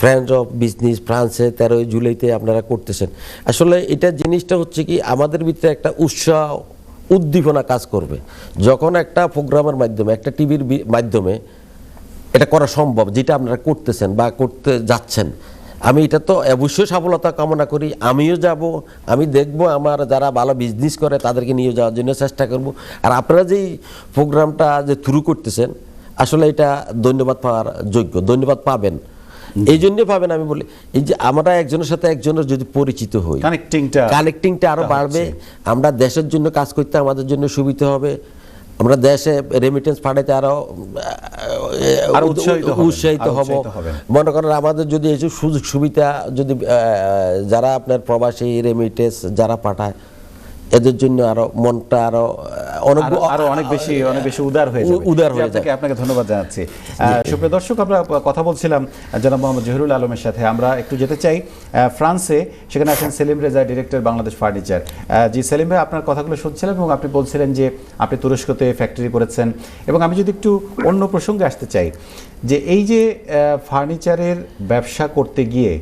Speaker 2: ফ্রেন্ডস অফ বিজনেস ফ্রান্সে 13 জুলাইতে আপনারা করতেছেন, আসলে এটা জিনিসটা হচ্ছে কি আমাদের ভিতরে একটা উৎসাহ উদ্দীপনা কাজ করবে যখন একটা প্রোগ্রামের মাধ্যমে, একটা টিভির মাধ্যমে এটা করা সম্ভব, যেটা আপনারা করতেছেন বা করতে যাচ্ছেন। আমি এটা তো অবশ্যই সফলতা কামনা করি, আমিও যাব, আমি দেখব আমার যারা ভালো বিজনেস করে তাদেরকে নিয়ে যাওয়ার জন্য চেষ্টা করব। আর আপনারা যেই প্রোগ্রামটা যে শুরু করতেছেন, আসলে এটা ধন্যবাদ পাওয়ার যোগ্য, ধন্যবাদ পাবেন। এই জন্য পাবেন আমি বলি, এই যে আমরা একজনের সাথে একজনের যদি পরিচিত হই, কানেক্টিংটা আরো বাড়বে, আমরা দেশের জন্য কাজ করতে আমাদের জন্য সুবিধা হবে, আমরা দেশে রেমিটেন্স পাঠাইতে আরো উৎসাহিত হব। মনে করেন আমাদের যদি এই সুযোগ সুবিধা যদি যারা আপনার প্রবাসী রেমিটেন্স যারা পাঠায়, এদের জন্য আরো মনটা আরো
Speaker 1: আরো অনেক বেশি উদার হয়ে যাবে।
Speaker 2: উদার হয়ে
Speaker 1: জি, আপনাকে ধন্যবাদ জানাচ্ছি। সুপ্রিয় দর্শক, আমরা কথা বলছিলাম জনাব মোহাম্মদ জহিরুল আলমের সাথে। আমরা একটু যেতে চাই ফ্রান্সে, সেখানে আছেন সেলিম রেজা, ডিরেক্টর বাংলাদেশ ফার্নিচার। জি সেলিম ভাই, আপনার কথাগুলো শুনছিলাম এবং আপনি বলছিলেন যে আপনি তুরস্কতে ফ্যাক্টরি করেছেন, এবং আমি যদি একটু অন্য প্রসঙ্গে আসতে চাই, যে এই যে ফার্নিচারের ব্যবসা করতে গিয়ে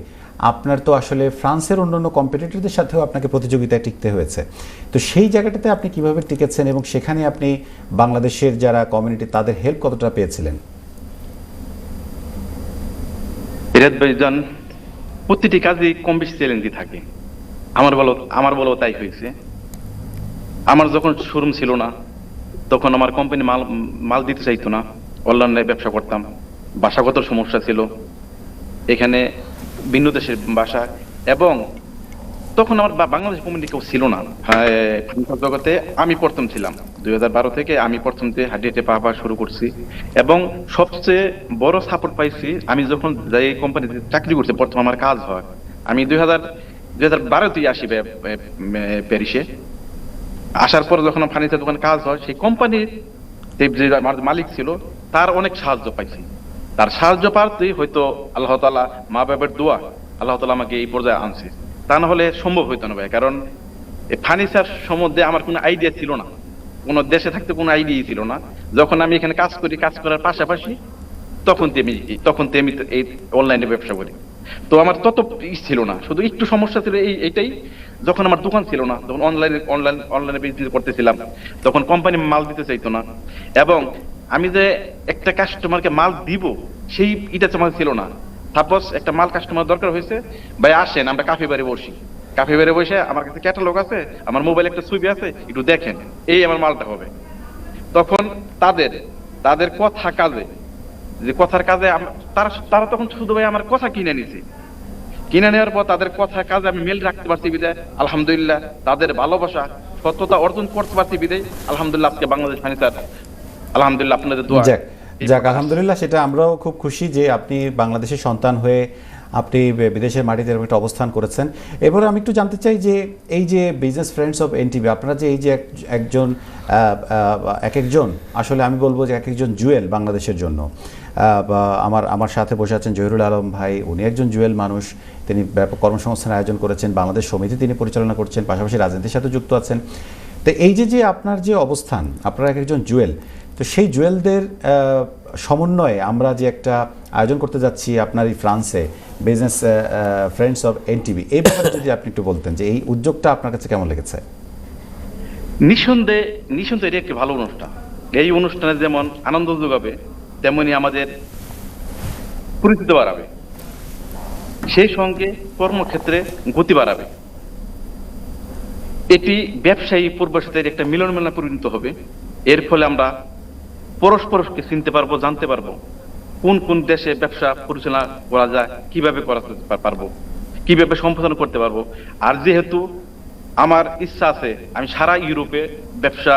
Speaker 1: আপনার তো আসলে ফ্রান্সের অন্যান্য কম্পিটিটরদের সাথেও আপনাকে প্রতিযোগিতায় টিকতে হয়েছে। তো সেই জায়গাটাতে আপনি কিভাবে টিকেছেন এবং সেখানে আপনি বাংলাদেশের যারা কমিউনিটি তাদের হেল্প কতটা পেয়েছিলেন?
Speaker 3: রিয়াদ ভাইজান, প্রতিটি কাজে কম বেশি চ্যালেঞ্জই থাকে। আমার বলো তাই হয়েছে। আমার যখন শোরুম ছিল না, তখন আমার কোম্পানি মাল দিতে চাইতো না, অনলাইনে ব্যবসা করতাম। ভাষাগত সমস্যা ছিল, এখানে ভিন্ন দেশের ভাষা, এবং তখন আমার বাংলাদেশ কমিউনিটি কেউ ছিল না ফার্নিচার জগতে। আমি প্রথম ছিলাম 2012 থেকে, আমি প্রথম থেকে হাঁটিয়ে পা শুরু করছি, এবং সবচেয়ে বড় সাপোর্ট পাইছি আমি যখন এই কোম্পানিতে চাকরি করছি। প্রথম আমার কাজ হয়, আমি 2012 আসি প্যারিসে। আসার পর যখন ফার্নিচার দোকানে কাজ হয়, সেই কোম্পানির যে মালিক ছিল তার অনেক সাহায্য পাইছি। তার সাহায্য পাওয়াতেই হয়তো আল্লাহ তাআলা, মা বাবার দোয়া, আল্লাহ তাআলা আমাকে এই পর্যায়ে আনছে। তা না হলে সম্ভব হইতো না ভাই। কারণ এই ফার্নিচার সম্বন্ধে আমার কোনো আইডিয়া ছিল না, কোনো দেশে থাকতে কোনো আইডিয়াই ছিল না। যখন আমি এখানে কাজ করার পাশাপাশি তখন আমি এই অনলাইনে ব্যবসা করি। তো আমার তত ছিল না, শুধু একটু সমস্যা ছিল এইটাই, যখন আমার দোকান ছিল না, তখন অনলাইনে বিজনেস করতেছিলাম, তখন কোম্পানি মাল দিতে চাইতো না, এবং আমি যে একটা কাস্টমারকে মাল দিব সেই এটা আমার ছিল না। সাপোজ একটা মাল কাস্টমার দরকার হয়েছে, ভাই আসেন আমরা কাফে বাড়ি বসি, কাফে বাড়ি বসে আমার কাছে ক্যাটালগ আছে, আমার মোবাইলে একটা ছবি আছে, একটু দেখেন, এই আমার মালটা হবে। তখন তাদের কথা কাজে, যে কথার কাজে তারা তখন শুধু ভাই আমার কথা কিনে নিছে। কিনে নেওয়ার পর তাদের কথা কাজে আমি মেল রাখতে পারছি বিদায় আলহামদুলিল্লাহ, তাদের ভালোবাসা সত্যতা অর্জন করতে পারছি বিদায় আলহামদুলিল্লাহ, আজকে বাংলাদেশ ফার্নিচার আলহামদুলিল্লাহ আপনাদের দোয়া।
Speaker 1: যাক আলহামদুলিল্লাহ, সেটা আমরাও খুব খুশি যে আপনি বাংলাদেশের সন্তান হয়ে আপনি বিদেশের মাটিতে এরকম একটা অবস্থান করেছেন। এবারে আমি একটু জানতে চাই যে এই যে বিজনেস ফ্রেন্ডস অফ এনটিভি, আপনারা যে এই যে এক একজন আসলে আমি বলবো যে এক একজন জুয়েল বাংলাদেশের জন্য। আমার সাথে বসে আছেন জহিরুল আলম ভাই, উনি একজন জুয়েল মানুষ, তিনি ব্যাপক কর্মসংস্থান আয়োজন করেছেন, বাংলাদেশ সমিতি তিনি পরিচালনা করছেন, পাশাপাশি রাজনীতির সাথে যুক্ত আছেন। তো এই যে আপনার যে অবস্থান, আপনারা এক একজন জুয়েল, তো সেই জুয়েলদের সমন্বয়ে আমরা যে একটা আয়োজন করতে যাচ্ছি আপনার এই ফ্রান্সে, বিজনেস ফ্রেন্ডস অফ এনটিভি, এই ব্যাপারে যদি আপনি একটু বলতেন যে এই উদ্যোগটা আপনার কাছে কেমন লেগেছে?
Speaker 3: নিঃসন্দেহে এটি একটি ভালো অনুষ্ঠান। এই অনুষ্ঠানে যেমন আনন্দ যোগাবে, তেমনি আমাদের পরিচিতি বাড়াবে, সেই সঙ্গে কর্মক্ষেত্রে গতি বাড়াবে। এটি ব্যবসায়ী পূর্বসাথে একটা মিলন মেলায় পরিণত হবে। এর ফলে আমরা পরস্পরকে চিনতে পারবো, জানতে পারবো কোন কোন দেশে ব্যবসা পরিচালনা করা যায়, কিভাবে করা পারবো, কিভাবে সম্পাদন করতে পারবো। আর যেহেতু আমার ইচ্ছা আছে আমি সারা ইউরোপে ব্যবসা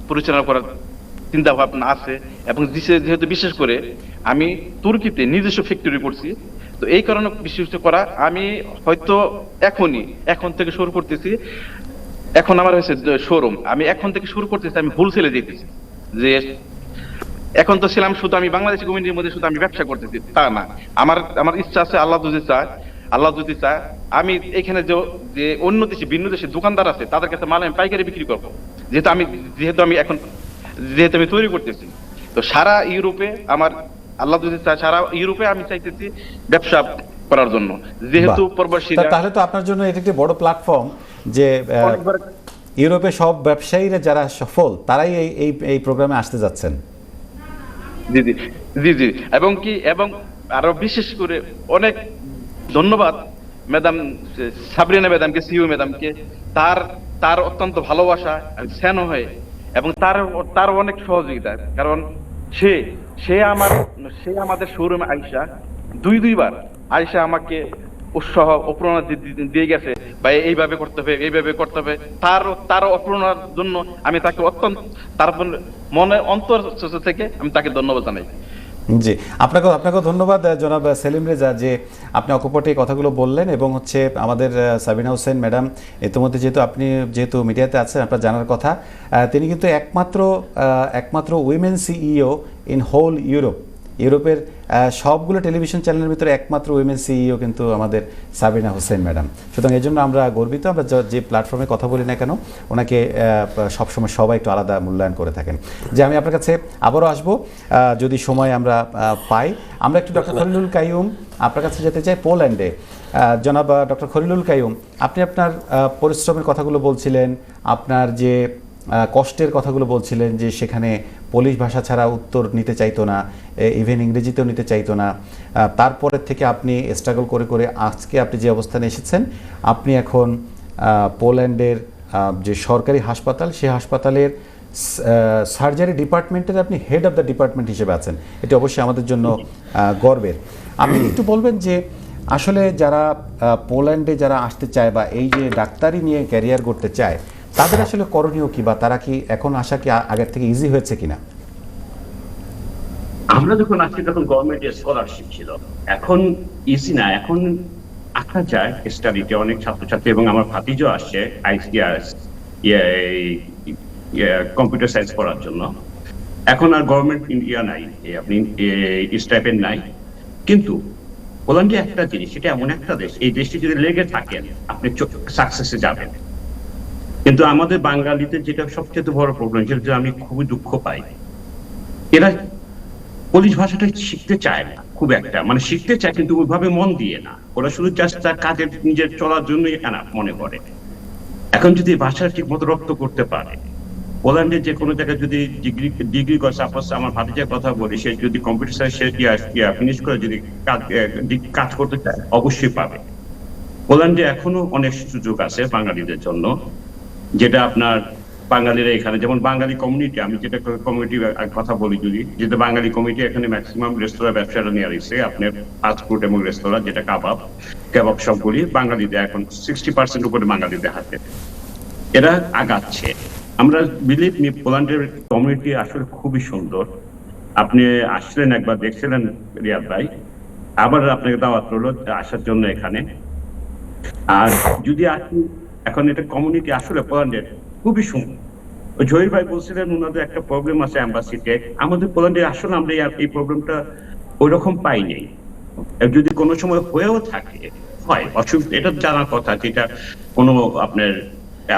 Speaker 3: পরিচালনা করার চিন্তা ভাবনা আছে, এবং যেহেতু বিশেষ করে আমি তুর্কিতে নিজস্ব ফ্যাক্টরি করছি, তো এই কারণে বিশেষ করা আমি হয়তো এখন থেকে শুরু করতেছি। এখন আমার হয়েছে শোরুম, আমি এখন থেকে শুরু করতেছি, আমি হোলসেলে যেতেছি। যে এখন তো ছিলাম শুধু আমি বাংলাদেশি কমিউনিটির মধ্যে শুধু আমি ব্যবসা করতেছি তা না, আমার ইচ্ছা আছে, আল্লাহ যদি চায় আমি এখানে যে অন্য দেশে ভিন্ন দেশে দোকানদার আছে তাদের কাছে মাল আমি পাইকারি বিক্রি করবো। যেহেতু আমি তৈরি করতেছি, তো সারা ইউরোপে আমার আল্লাহ যদি চায় সারা ইউরোপে আমি চাইতেছি ব্যবসা করার জন্য। যেহেতু প্রবাসীরা,
Speaker 1: তাহলে তো আপনার জন্য এটা একটি বড় প্ল্যাটফর্ম যে ইউরোপে সব ব্যবসায়ীরা যারা সফল তারাই এই প্রোগ্রামে আসতে যাচ্ছেন।
Speaker 3: জি, এবং আরো বিশেষ করে অনেক ধন্যবাদ ম্যাডাম সাবরিনা ম্যাডামকে, সিইও ম্যাডামকে, তার অত্যন্ত ভালোবাসা স্নেহ হয়, এবং তার অনেক সহযোগিতা। কারণ সে আমাদের শোরুমে আইসা দুইবার আইসা আমাকে উৎসাহ অপ্রেরণা দিয়ে গেছে, বা এইভাবে করতে হবে। তার অপ্রেরণার জন্য আমি তাকে অত্যন্ত, তার মনের অন্তর থেকে আমি তাকে ধন্যবাদ জানাই।
Speaker 1: জি, আপনাকেও ধন্যবাদ জনাব সেলিম রেজা, যে আপনি অকপটে এই কথাগুলো বললেন। এবং হচ্ছে আমাদের সাবিনা হোসেন ম্যাডাম ইতিমধ্যে যেহেতু মিডিয়াতে আছেন, আপনার জানার কথা, তিনি কিন্তু একমাত্র উইমেন সিইও ইন হোল ইউরোপের সবগুলো টেলিভিশন চ্যানেলের ভিতরে একমাত্র উইমেন সিইও কিন্তু আমাদের সাবিনা হোসেন ম্যাডাম। সুতরাং এই জন্য আমরা গর্বিত। আমরা যে প্ল্যাটফর্মে কথা বলি না কেন, ওনাকে সবসময় সবাই একটু আলাদা মূল্যায়ন করে থাকেন। যে আমি আপনার কাছে আবারও আসবো যদি সময় আমরা পাই। আমরা একটু ডক্টর খলিলুল কাইয়ুম আপনার কাছে যেতে চাই, পোল্যান্ডে। জনাব ডক্টর খলিলুল কাইয়ুম, আপনি আপনার পরিশ্রমের কথাগুলো বলছিলেন, আপনার যে কষ্টের কথাগুলো বলছিলেন, যে সেখানে পোলিশ ভাষা ছাড়া উত্তর নিতে চাইতো না, ইভেন ইংরেজিতেও নিতে চাইতো না। তারপরের থেকে আপনি স্ট্রাগল করে করে আজকে আপনি যে অবস্থানে এসেছেন, আপনি এখন পোল্যান্ডের যে সরকারি হাসপাতাল, সেই হাসপাতালের সার্জারি ডিপার্টমেন্টের আপনি হেড অফ দ্য ডিপার্টমেন্ট হিসেবে আছেন। এটি অবশ্যই আমাদের জন্য গর্বের। আপনি একটু বলবেন যে আসলে যারা পোল্যান্ডে যারা আসতে চায় বা এই যে ডাক্তারি নিয়ে ক্যারিয়ার করতে চায়, তাদের আসলে করণীয় কি, বা তারা কি এখন আসা কি আগের থেকে ইজি হয়েছে কিনা?
Speaker 4: আমরা যখন আসছি তখন গভর্নমেন্টের স্কলারশিপ ছিল, এখন ইজি না। এখন আসা যায় স্টাডিতে অনেক ছাত্রছাত্রী, এবং আমার ভাতিজও আসছে আইসিআরএস কম্পিউটার সায়েন্স পড়ার জন্য। এখন আর গভর্নমেন্ট ইন্ডিয়া নাই, আপনি স্টাইপেন্ড নাই। কিন্তু পোল্যান্ডে একটা জিনিস, এটা এমন একটা দেশ, এই দেশটি যদি লেগে থাকেন আপনি সাকসেসে যাবেন। কিন্তু আমাদের বাঙালিদের যেটা সবচেয়ে বড় প্রবলেম, যেটা আমি খুবই দুঃখ পাই, এরা পোলিশ ভাষাটা শিখতে চায় না খুব একটা, মানে শিখতে চায় কিন্তু ওইভাবে মন দিয়ে না। ওরা শুধু জাস্ট তার কাজের নিজের চলার জন্যই এনা মনে করে। এখন যদি ভাষা ঠিক মতো রপ্ত করতে পারে, পোল্যান্ডের যে কোনো জায়গায় যদি ডিগ্রি করে, সাপোজ আমার ভাতিজার কথা বলি, সে যদি কম্পিউটার সায়েন্স ফিনিশ করে যদি কাজ করতে চায়, অবশ্যই পাবে। পোল্যান্ডে এখনো অনেক সুযোগ আছে বাঙালিদের জন্য, যেটা আপনার বাঙালিরা এখানে, যেমন বাঙালি কমিউনিটি, আমি যেটা কমিউনিটি কথা বলি, যদি যেটা বাঙালি কমিউনিটি এখানে ম্যাক্সিমাম রেস্তোরাঁ ব্যবসাটা নিয়ে আসছে, আপনার ফাস্ট ফুড এবং রেস্তোরাঁ, যেটা কাবাব সবগুলি বাঙালিদের, এখন 60% উপরে বাঙালিদের হাতে এরা আগাচ্ছে। আমরা বিলিভ মি, পোল্যান্ডের কমিউনিটি আসলে খুবই সুন্দর। আপনি আসলেন একবার, দেখছিলেন রিয়াদ ভাই, আবার আপনাকে দাওয়াত রইল আসার জন্য এখানে। আর যদি আসি, এখন এটা কমিউনিটি আসলে পোল্যান্ডের খুবই সুন্দর। জহির ভাই বলছিলেন ওনাদের একটা প্রবলেম আছে এম্বাসিতে, আমাদের পোল্যান্ডে আসলে আমরা এই প্রবলেমটা ওই রকম পাই নেই। যদি কোনো সময় হয়েও থাকে, হয় অসুবিধা, এটা জানার কথা, যেটা কোনো আপনার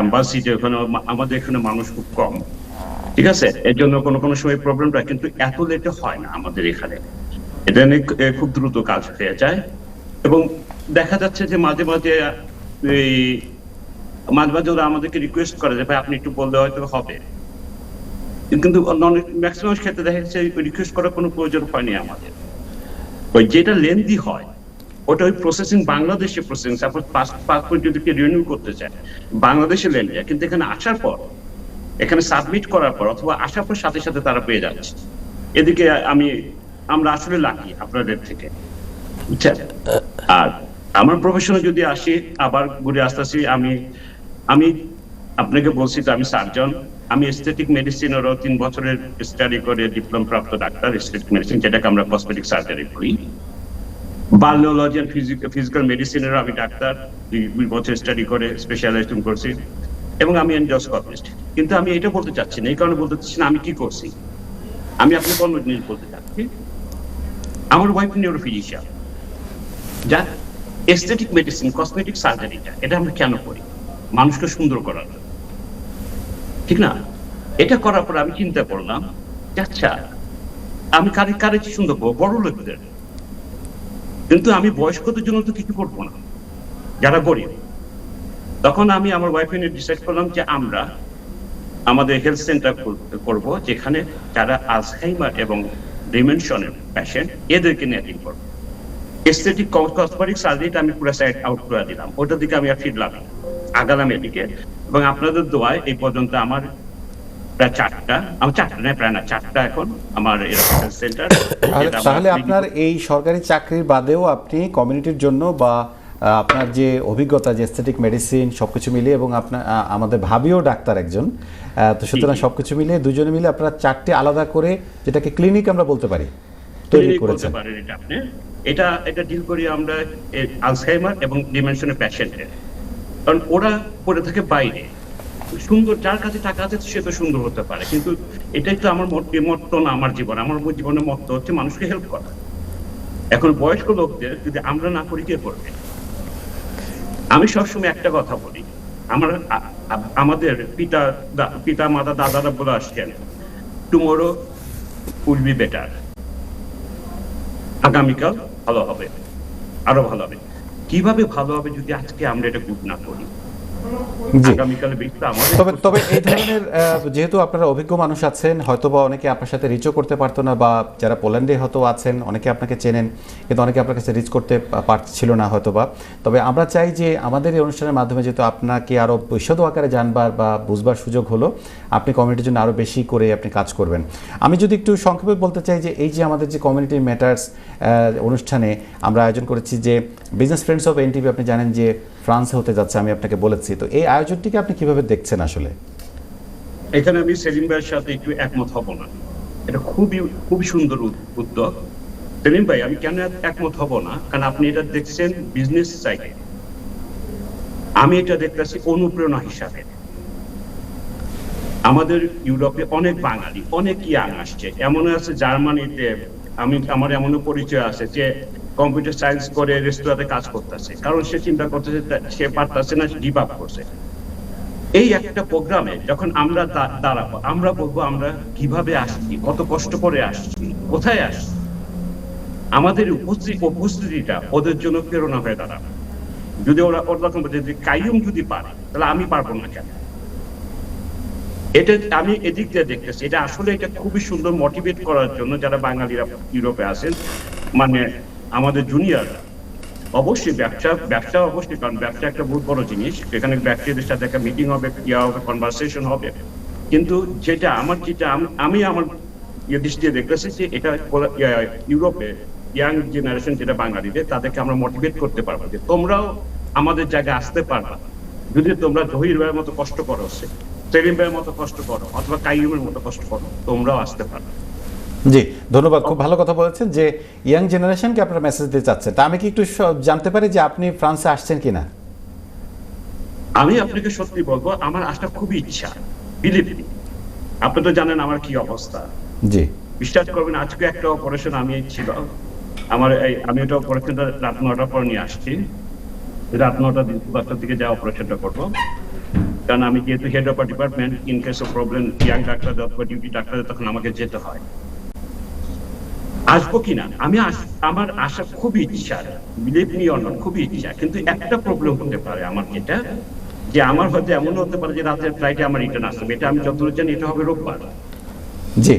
Speaker 4: এম্বাসিতে ওখানে, আমাদের এখানে মানুষ খুব কম, ঠিক আছে, এর জন্য কোনো সময় প্রবলেমটা কিন্তু এত লেটে হয় না আমাদের এখানে। এটা নিয়ে খুব দ্রুত কাজ হয়ে যায়। এবং দেখা যাচ্ছে যে মাঝে মাঝে ওরা আমাদেরকে রিকোয়েস্ট করে যে ভাই আপনি একটু বললে হয়তো হবে, কিন্তু ম্যাক্সিমাম ক্ষেত্রে দেখা যাচ্ছে রিকোয়েস্ট করার কোনো প্রয়োজন হয়নি আমাদের। ওই যেটা লেন্দি হয় ওটা ওই প্রসেসিং, বাংলাদেশে প্রসেসিং, সাপোজ পাসপোর্ট যদি রিনিউ করতে চায় বাংলাদেশে লেন্দি যায়, কিন্তু এখানে আসার পর, এখানে সাবমিট করার পর অথবা আসার পর সাথে সাথে তারা পেয়ে যাচ্ছে। এদিকে আমরা আসলে লাকি আপনাদের থেকে, বুঝছেন। আর আমার প্রফেশনে যদি আসি, আবার ঘুরে আসতেছি, আমি আপনাকে বলছি তো আমি সার্জন, আমি এস্থেটিক মেডিসিনেরও 3 বছরের স্টাডি করে ডিপ্লোমা প্রাপ্ত ডাক্তার, এস্থেটিক মেডিসিন, যেটাকে আমরা কসমেটিক সার্জারি করি। বায়োলজি এন্ড ফিজিক্যাল মেডিসিনেরও আমি ডাক্তার, 2 বছর স্টাডি করে স্পেশালাইজেশন করছি, এবং আমি এন্ডোস্কোপিস্ট। কিন্তু আমি এটা বলতে চাচ্ছি না, এই কারণে বলতে চাচ্ছি না আমি কি করছি। আমি আপনাকে অন্য জিনিস বলতে চাচ্ছি, আমার ওয়াইফ নিউরো ফিজিশিয়ান, যা এস্থেটিক মেডিসিন, কসমেটিক সার্জারিটা, এটা আমরা কেন করি? মানুষকে সুন্দর করার জন্য, ঠিক না? এটা করার পর আমি চিন্তা করলাম, আচ্ছা আমি কারে সুন্দর করবো? বড় লোকদের। কিন্তু আমি বয়স্কদের জন্য তো কিছু করবো না, যারা গরিব। তখন আমি আমার ওয়াইফ নিয়ে ডিসাইড করলাম যে আমরা আমাদের হেলথ সেন্টার করব, যেখানে যারা আলঝাইমার এবং ডিমেনশনের পেশেন্ট, এদেরকে নিয়ে ডিল করবো। এস্থেটিক কসমেটিক সার্জারিটা আমি পুরো সাইড আউট করে দিলাম, ওটার দিকে আমি আর ফিরলাম, আগালাম এদিকে। এবং আপনাদের দোয়ায় এই পর্যন্ত আমার প্রায় 4টা এখন আমার হেলথ সেন্টার।
Speaker 1: তাহলে আপনার এই সরকারি চাকরির বাদেও আপনি কমিউনিটির জন্য, বা আপনার যে অভিজ্ঞতা, যে এস্থেটিক মেডিসিন সবকিছু মিলিয়ে, এবং আপনার আমাদের ভাবিও ডাক্তার একজন, তো সুতরাং সবকিছু মিলিয়ে দুজনে মিলে আপনারা 4টে আলাদা করে, যেটাকে ক্লিনিক আমরা বলতে পারি, তৈরি
Speaker 4: clinic বলতে
Speaker 1: করেছেন।
Speaker 4: পারেন এটা আপনি। এটা ডিল করি আমরা আলঝাইমার এবং ডিমেনশনের পেশেন্টের, কারণ ওরা পড়ে থাকে বাইরে। সুন্দর, যার কাছে টাকা আছে সে তো সুন্দর হতে পারে, কিন্তু এটাই তো আমার মত্ত না, আমার জীবন, আমার জীবনের মত্ত হচ্ছে মানুষকে হেল্প করা। এখন বয়স্ক লোকদের যদি আমরা না করি কে করবে? আমি সবসময় একটা কথা বলি, আমাদের পিতা মাতা দাদারা বলে আসছেন, টুমোরো উইল বি বেটার, আগামীকাল ভালো হবে, আরো ভালো হবে। কিভাবে ভালো হবে যদি আজকে আমরা এটা গুড না করি?
Speaker 1: জি।
Speaker 4: আগামীকালে বেশি আমাদের
Speaker 1: তবে তবে এই ধরনের যেহেতু আপনারা অভিজ্ঞ মানুষ আছেন, হয়তোবা অনেকে আপনার সাথে রিচও করতে পারতো না, বা যারা পোল্যান্ডে হয়তো আছেন অনেকে আপনাকে চেনেন, কিন্তু অনেকে আপনার কাছে রিচ করতে পারছিল না হয়তোবা। তবে আমরা চাই যে আমাদের এই অনুষ্ঠানের মাধ্যমে যেহেতু আপনাকে আরও বিশদ আকারে জানবার বা বুঝবার সুযোগ হলো, আপনি কমিউনিটির জন্য আরও বেশি করে আপনি কাজ করবেন। আমি যদি একটু সংক্ষেপে বলতে চাই যে এই যে আমাদের যে কমিউনিটি ম্যাটার্স অনুষ্ঠানে আমরা আয়োজন করেছি, যে বিজনেস ফ্রেন্ডস অফ এনটিভি, আপনি জানেন যে ফ্রান্সে হতে যাচ্ছে, আমি আপনাকে বলেছি। তো এই আয়োজনটিকে আপনি কিভাবে দেখছেন আসলে?
Speaker 4: এখানে আমি সেলিম ভাইয়ের সাথে একটু একমত হব না। এটা খুবই সুন্দর উদ্যোগ। সেলিম ভাই, আমি কেন একমত হব না, কারণ আপনি এটা দেখছেন বিজনেস সাইডে, আমি এটা দেখতেছি অনুপ্রেরণা হিসাবে। আমাদের ইউরোপে অনেক বাঙালি, অনেক ইয়াং আসছে, এমন আছে জার্মানিতে, আমার এমনও পরিচয় আছে যে কম্পিউটার সায়েন্স করে রেস্তোরাঁতে কাজ করতেছে, কারণ সে চিন্তা করতেছে সে পারতেছে না, গিভ আপ করছে। এই একটা প্রোগ্রামে যখন আমরা দাঁড়াবো, আমরা বলবো আমরা কিভাবে আসছি, কত কষ্ট করে আসছি, কোথায় আসছি। আমাদের উপস্থিতিটা ওদের জন্য প্রেরণা হয়ে দাঁড়াবে। যদি ওরা ওরকম যদি কাইয়ুম যদি পারে, তাহলে আমি পারবো না কেন? এটা আমি এদিক দিয়ে দেখতেছি, এটা আসলে এটা খুবই সুন্দর মোটিভেট করার জন্য যারা বাঙালিরা ইউরোপে আছেন, মানে আমাদের জুনিয়ররা। অবশ্যই ব্যবসা অবশ্যই, কারণ ব্যবসা একটা বহুত বড় জিনিস, এখানে ব্যক্তিদের সাথে একটা মিটিং হবে, ইয়া হবে, কনভারসেশন হবে। কিন্তু আমি আমার দৃষ্টিতে দেখতেছি যে এটা ইউরোপে ইয়াং জেনারেশন যেটা বাঙালিদের, তাদেরকে আমরা মোটিভেট করতে পারবো যে তোমরাও আমাদের জায়গায় আসতে পারবা, যদি তোমরা জহির ভাইয়ের মতো কষ্ট করো, সেলিম ভাইয়ের মতো কষ্ট করো, অথবা কাইয়ুমের মতো কষ্ট করো, তোমরাও আসতে পারবে।
Speaker 1: জি, ধন্যবাদ। খুব ভালো কথা বলেছেন যে ইয়াং জেনারেশনকে আপনারা মেসেজ দিতে চাচ্ছেন। তা আমি কি একটু জানতে পারি যে আপনি ফ্রান্সে আসছেন কিনা?
Speaker 4: আমি আপনাকে সত্যি বলবো, আমার আসা খুবই ইচ্ছা, বিলিভ মি। আপনি তো জানেন আমার কি অবস্থা।
Speaker 1: জি।
Speaker 4: বিশ্বাস করবেন, আজকে একটা অপারেশন আমি ছিল, আমি ওটা অপারেশনটা রাত 9টার পর নিয়ে আসছি। রাত 9টা 10টার দিকে যা অপারেশনটা করবো, কারণ আমি যেহেতু head of department, in case of problem young doctor অথবা ডিউটি ডাক্তার, তখন আমাকে যেতে হয়। আসবো কিনা, আমার আশা খুবই ইচ্ছা, বিলিভ মি অর নট, খুবই ইচ্ছা। কিন্তু একটা প্রবলেম হতে পারে আমার, যেটা যে আমার হয়তো এমন হতে পারে যে রাতের ফ্লাইটে আমার রিটার্ন আসবে। এটা আমি যতদূর জানি এটা হবে রোববার।
Speaker 1: জি।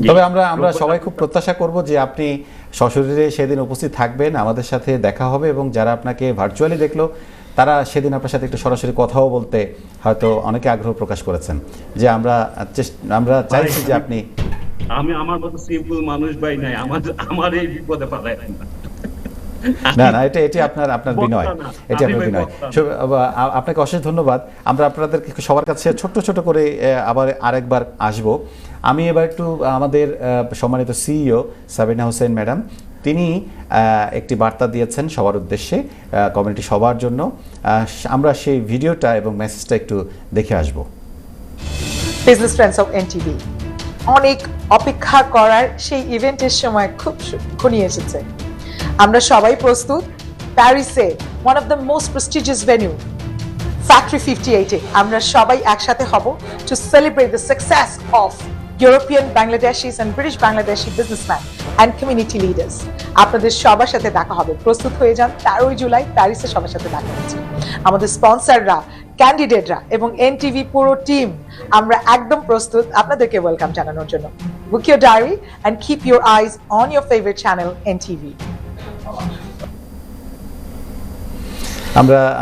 Speaker 1: তবে আমরা সবাই খুব প্রত্যাশা করব যে আপনি সশরীরে সেদিন উপস্থিত থাকবেন, আমাদের সাথে দেখা হবে, এবং যারা আপনাকে ভার্চুয়ালি দেখলো তারা সেদিন আপনার সাথে একটু সরাসরি কথাও বলতে হয়তো অনেকে আগ্রহ প্রকাশ করেছেন। যে আমরা চাইছি যে আপনি।
Speaker 4: আমার মতো সিম্পল মানুষ ভাই নাই, আমার এই বিপদে পাঠায়
Speaker 1: না, এটি আপনার বিনয়, এটি আপনার বিনয়। আপনাকে অশেষ ধন্যবাদ। আমরা আপনাদেরকে সবার কাছে ছোট করে আবার আরেকবার আসব। আমি এবার একটু আমাদের সম্মানিত সিইও সাবিনা হোসেন ম্যাডাম, তিনি একটি বার্তা দিয়েছেন সবার উদ্দেশ্যে, কমিউনিটি সবার জন্য। আমরা সেই ভিডিওটা এবং মেসেজটা একটু দেখে আসব।
Speaker 5: বিজনেস ফ্রেন্ডস অফ এনটিভি, অনেক অপেক্ষা করার সেই ইভেন্টের সময় খুব ঘনিয়ে এসেছে। আমরা সবাই প্রস্তুত। প্যারিসে one of the most prestigious venue factory 58-এ আমরা সবাই একসাথে হব to celebrate the success of European Bangladeshis and British Bangladeshi businessman and community leaders. আপনাদের সবার সাথে দেখা হবে, প্রস্তুত হয়ে যান। 13 জুলাই প্যারিসে সবার সাথে দেখা হচ্ছে। আমাদের স্পন্সররা, ক্যান্ডিডেটরা এবং এনটিভি পুরো টিম, আমরা একদম প্রস্তুত আপনাদেরকে ওয়েলকাম জানানোর জন্য। Book your diary and keep your eyes on your favourite channel NTV.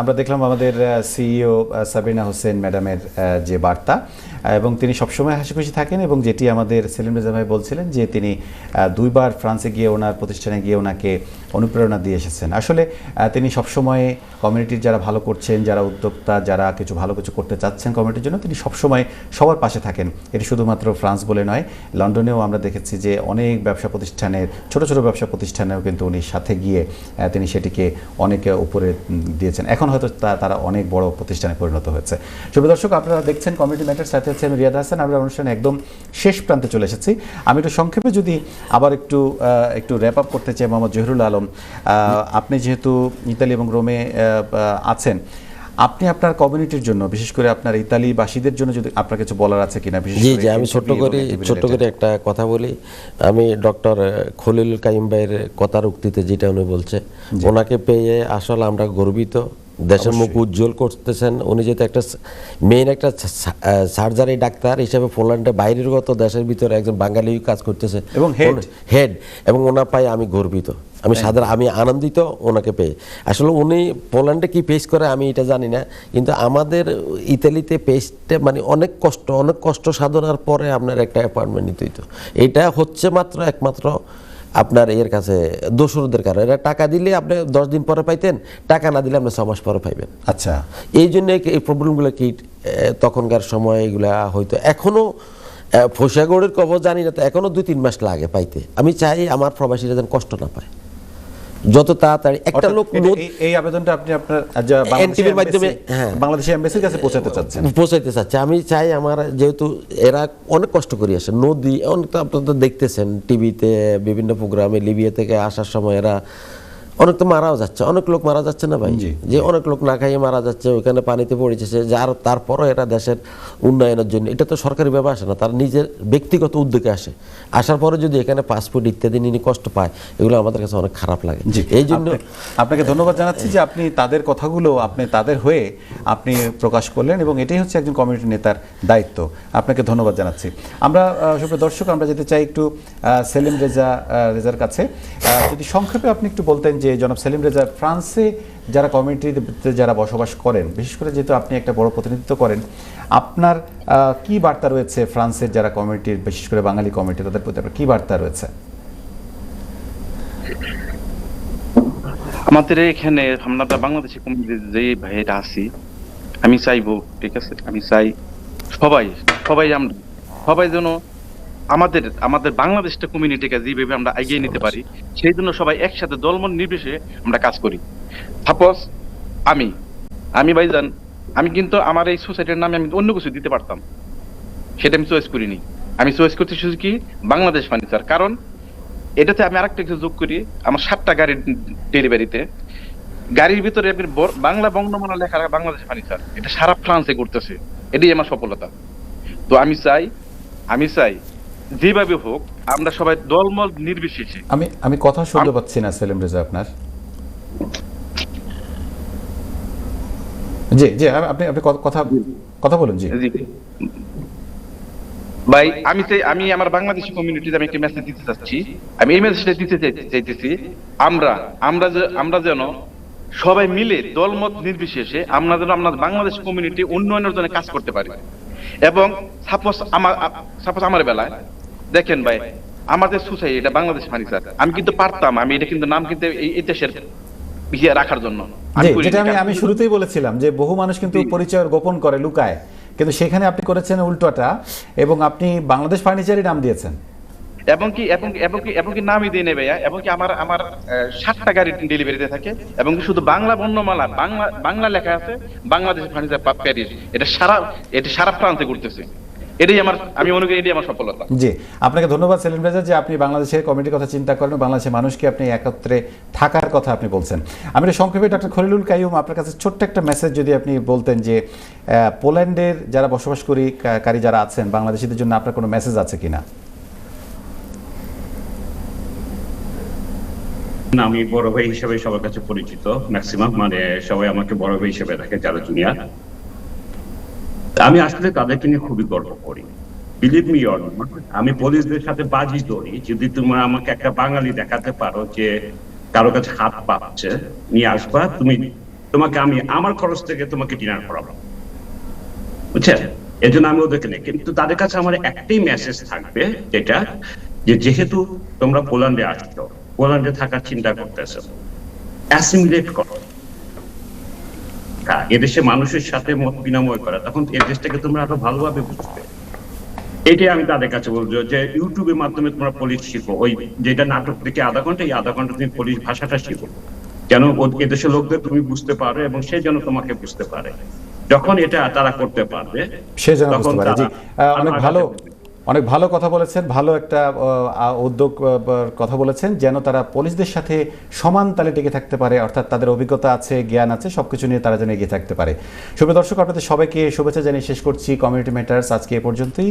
Speaker 1: আমরা দেখলাম আমাদের সিইও সাবিনা হোসেন ম্যাডামের যে বার্তা। এবং তিনি সবসময় হাসি খুশি থাকেন, এবং যেটি আমাদের সেলিম রেজা ভাই বলছিলেন যে তিনি 2 বার ফ্রান্সে গিয়ে ওনার প্রতিষ্ঠানে গিয়ে ওনাকে অনুপ্রেরণা দিয়ে এসেছেন। আসলে তিনি সবসময় কমিউনিটির যারা ভালো করছেন, যারা উদ্যোক্তা, যারা ভালো কিছু করতে চাচ্ছেন কমিউনিটির জন্য, তিনি সবসময় সবার পাশে থাকেন। এটি শুধুমাত্র ফ্রান্স বলে নয়, লন্ডনেও আমরা দেখেছি যে অনেক ব্যবসা প্রতিষ্ঠানের ছোট ছোট ব্যবসা প্রতিষ্ঠানেও কিন্তু উনি সাথে গিয়ে তিনি সেটিকে অনেকে উপরে দিয়েছেন। এখন হয়তো তারা অনেক বড় প্রতিষ্ঠানে পরিণত হয়েছে। শুভ দর্শক, আপনারা দেখছেন কমিউনিটি ম্যাটার, সাথে হচ্ছে আমি রিয়াদ হাসান। আমরা অনুষ্ঠানে একদম শেষ প্রান্তে চলে এসেছি। আমি একটু সংক্ষেপে যদি আবার একটু র্যাপ আপ করতে চাই। মোহাম্মদ জহিরুল আলম, আপনি যেহেতু ইতালি এবং রোমে আছেন, আপনি আপনার কমিউনিটির জন্য, বিশেষ করে আপনার ইতালিবাসীদের জন্য যদি আপনার কিছু বলার আছে কিনা?
Speaker 2: জি জি, আমি ছোট্ট করে একটা কথা বলি। আমি ডক্টর খলিল কাইম ভাইয়ের কথার উক্তিতে যেটা উনি বলছে, ওনাকে পেয়ে আসলে আমরা গর্বিত। দেশের মুখ উজ্জ্বল করতেছেন উনি, যেহেতু একটা মেইন একটা সার্জারি ডাক্তার হিসেবে পোল্যান্ডে বাইরেরগত দেশের ভিতরে একজন বাঙালি কাজ করতেছে
Speaker 1: এবং
Speaker 2: হেড, এবং ওনা পাই আমি গর্বিত, আমি আনন্দিত ওনাকে পেয়ে। আসলে উনি পোল্যান্ডে কি পেশ করে আমি এটা জানি না, কিন্তু আমাদের ইতালিতে পেশটা মানে অনেক কষ্ট সাধনার পরে আপনার একটা অ্যাপয়েন্টমেন্ট নিতে হইতো। এটা হচ্ছে একমাত্র আপনার এর কাছে দোসরদের কারণে। এটা টাকা দিলে আপনি 10 দিন পরে পাইতেন, টাকা না দিলে আপনি 6 মাস পরে পাইবেন।
Speaker 1: আচ্ছা,
Speaker 2: এই জন্য এই প্রবলেমগুলো কি তখনকার সময় এগুলা হয়তো এখনো ফসাগড়ের কবর জানি না, তো এখনো 2-3 মাস লাগে পাইতে। আমি চাই আমার প্রবাসীরা যেন কষ্ট না পায়, যত তাড়াতাড়ি একটা লোক।
Speaker 1: এই আবেদনটা আপনি আপনার
Speaker 2: এনটিভির মাধ্যমে
Speaker 1: বাংলাদেশের এমবাসির কাছে পৌঁছাতে চাচ্ছেন?
Speaker 2: আমি চাই আমার, যেহেতু এরা অনেক কষ্ট করে আসে, নদী অনেকটা আপনারা তো দেখতেছেন টিভিতে বিভিন্ন প্রোগ্রামে, লিবিয়া থেকে আসার সময় এরা অনেক তো মারাও যাচ্ছে, অনেক লোক মারা যাচ্ছে না ভাই, যে অনেক লোক না খাইয়ে মারা যাচ্ছে, ওইখানে পানিতে পড়েছে, যার তারপরও এরা দেশের উন্নয়নের জন্য, এটা তো সরকারি ভাবে আসে না, তার নিজের ব্যক্তিগত উদ্যোগে আসে। আসার পরে যদি এখানে পাসপোর্ট ইত্যাদি নিয়ে কষ্ট পায়, এগুলো আমাদের কাছে অনেক খারাপ লাগে। এই জন্য
Speaker 1: আপনাকে ধন্যবাদ জানাচ্ছি যে আপনি তাদের কথাগুলো তাদের হয়ে আপনি প্রকাশ করলেন, এবং এটাই হচ্ছে একজন কমিউনিটি নেতার দায়িত্ব। আপনাকে ধন্যবাদ জানাচ্ছি। আমরা সুপ্রিয় দর্শক, আমরা যেতে চাই একটু সেলিম রেজার কাছে। যদি সংক্ষেপে আপনি একটু বলতেন যে জনাব সেলিম রেজা, ফ্রান্সে যারা কমিউনিটিতে যারা বসবাস করেন, বিশেষ করে যেহেতু আপনি একটা বড় প্রতিনিধিত্ব করেন, আপনার কি বার্তা রয়েছে ফ্রান্সের যারা কমিউনিটির, বিশেষ করে বাঙালি কমিউনিটি, তাদের প্রতি আপনার কি বার্তা রয়েছে?
Speaker 3: আমাদের এখানে আমরা বাংলাদেশি কমিউনিটি যে ভাইরা আছি, আমি চাইবো, ঠিক আছে, আমি চাই সবাই যেন আমাদের বাংলাদেশটা কমিউনিটিকে যেভাবে আমরা এগিয়ে নিতে পারি, সেই জন্য সবাই একসাথে দলমত নির্বিশেষে আমরা কাজ করি। সাপোজ আমি ভাইজান, আমি কিন্তু আমার এই সোসাইটির নামে আমি অন্য কিছু দিতে পারতাম, সেটা আমি চয়েস করিনি। আমি চয়েস করতে শুধু কি বাংলাদেশ ফার্নিচার, কারণ এটাতে আমি আরেকটা কিছু যোগ করি। আমার 7টা গাড়ির ডেলিভারিতে, গাড়ির ভিতরে বাংলা বঙ্গমালা লেখা বাংলাদেশ ফার্নিচার, এটা সারা ফ্রান্সে করতেছে, এটাই আমার সফলতা। তো আমি চাই যেভাবে হোক আমরা সবাই দলমত নির্বিশেষে।
Speaker 1: আমি কথা শুনতে পাচ্ছি না সেলিম রেজা আপনার। জি জি, আপনি কথা বলুন। জি
Speaker 3: ভাই, আমি আমার বাংলাদেশি কমিউনিটিতে আমি একটা মেসেজ দিতে চাচ্ছি। আমি এই মেসেজটা দিতে চাইতেছি, আমরা যেন সবাই মিলে দলমত নির্বিশেষে আমরা যেন আমাদের বাংলাদেশ কমিউনিটি উন্নয়নের জন্য কাজ করতে পারি। এবং সাপোজ আমার বেলায় দেখেন ভাই, আমাদের সোসাইটি এটা বাংলাদেশ ফার্নিচার, আমি কিন্তু পারতাম, আমি এটা কিন্তু নাম কিন্তু এই দেশের রাখার জন্য,
Speaker 1: যেটা আমি শুরুতেই বলেছিলাম যে বহু মানুষ কিন্তু পরিচয় গোপন করে, লুকায়, কিন্তু সেখানে আপনি করেছেন উল্টোটা, এবং আপনি বাংলাদেশ ফার্নিচারই নাম দিয়েছেন।
Speaker 3: এবং কি নামই দিয়ে নেবে, এবং কি আমার 7টা গাড়ি ডেলিভারিতে থাকে, এবং কি শুধু বাংলা বর্ণমালা বাংলা লেখা আছে বাংলাদেশ ফার্নিচার প্যারিস, এটা সারা ফ্রান্সে ঘুরতেছে। আমি মনে করি এটাই আমার সফলতা।
Speaker 1: জি, আপনাকে ধন্যবাদ সেলিম রেজা যে আপনি বাংলাদেশের কমিটির কথা চিন্তা করেন, বাংলাদেশের মানুষকে আপনি একত্রে থাকার কথা আপনি বলছেন। আমি সংক্ষেপে ডক্টর খলিলুল কাইয়ুম, আপনার কাছে ছোট্ট একটা মেসেজ যদি আপনি বলতেন যে পোল্যান্ডের যারা বসবাসকারী যারা আছেন বাংলাদেশিদের জন্য আপনার কোনো মেসেজ আছে কিনা?
Speaker 4: আমি বড় ভাই হিসেবে সবার কাছে পরিচিত, ম্যাক্সিমাম মানে সবাই আমাকে বড় ভাই হিসেবে দেখে যারা জুনিয়র। আমি আসলে তাদেরকে নিয়ে খুবই গর্ব করি। বিলিভ মি অর নট, আমি পুলিশদের সাথে বাজি ধরি, যদি তোমরা আমাকে একটা বাঙালি দেখাতে পারো যে কারো কাছে হাত পাচ্ছে, নিয়ে আসবা, তোমাকে আমি আমার খরচ থেকে তোমাকে ডিনার করাবো, বুঝছেন? এই জন্য আমি ওদেরকে নেই, কিন্তু তাদের কাছে আমার একটাই মেসেজ থাকবে, যেটা যে যেহেতু তোমরা পোল্যান্ডে আসছো, পোল্যান্ডে থাকার চিন্তা করতেছো, অ্যাসিমিলেট করো, এদেশে মানুষের সাথে মত বিনিময় করা, তখন এই দেশটাকে তোমরা আরো ভালোভাবে বুঝবে। এটাই আমি তাদের কাছে বলবো, যে ইউটিউবের মাধ্যমে তোমরা পুলিশ শিখো, ওই যেটা নাটক থেকে আধা ঘন্টা, এই আধা ঘন্টা তুমি পুলিশ ভাষাটা শিখো, যেন এদেশের লোকদের তুমি বুঝতে পারো এবং সে যেন তোমাকে বুঝতে পারে। যখন এটা তারা করতে পারবে,
Speaker 1: সে যেন
Speaker 4: তখন
Speaker 1: বুঝতে পারে। জি,
Speaker 4: তারা
Speaker 1: অনেক ভালো কথা বলেছেন, ভালো একটা উদ্যোগ কথা বলেছেন, যেন তারা পুলিশদের সাথে সমান তালে টিকে থাকতে পারে, অর্থাৎ তাদের অভিজ্ঞতা আছে, জ্ঞান আছে, সবকিছু নিয়ে তারা যেন এগিয়ে থাকতে পারে। শুভ দর্শক, আপনাদের সবাইকে শুভেচ্ছা জানিয়ে শেষ করছি কমিউনিটি ম্যাটার্স আজকে এ পর্যন্তই।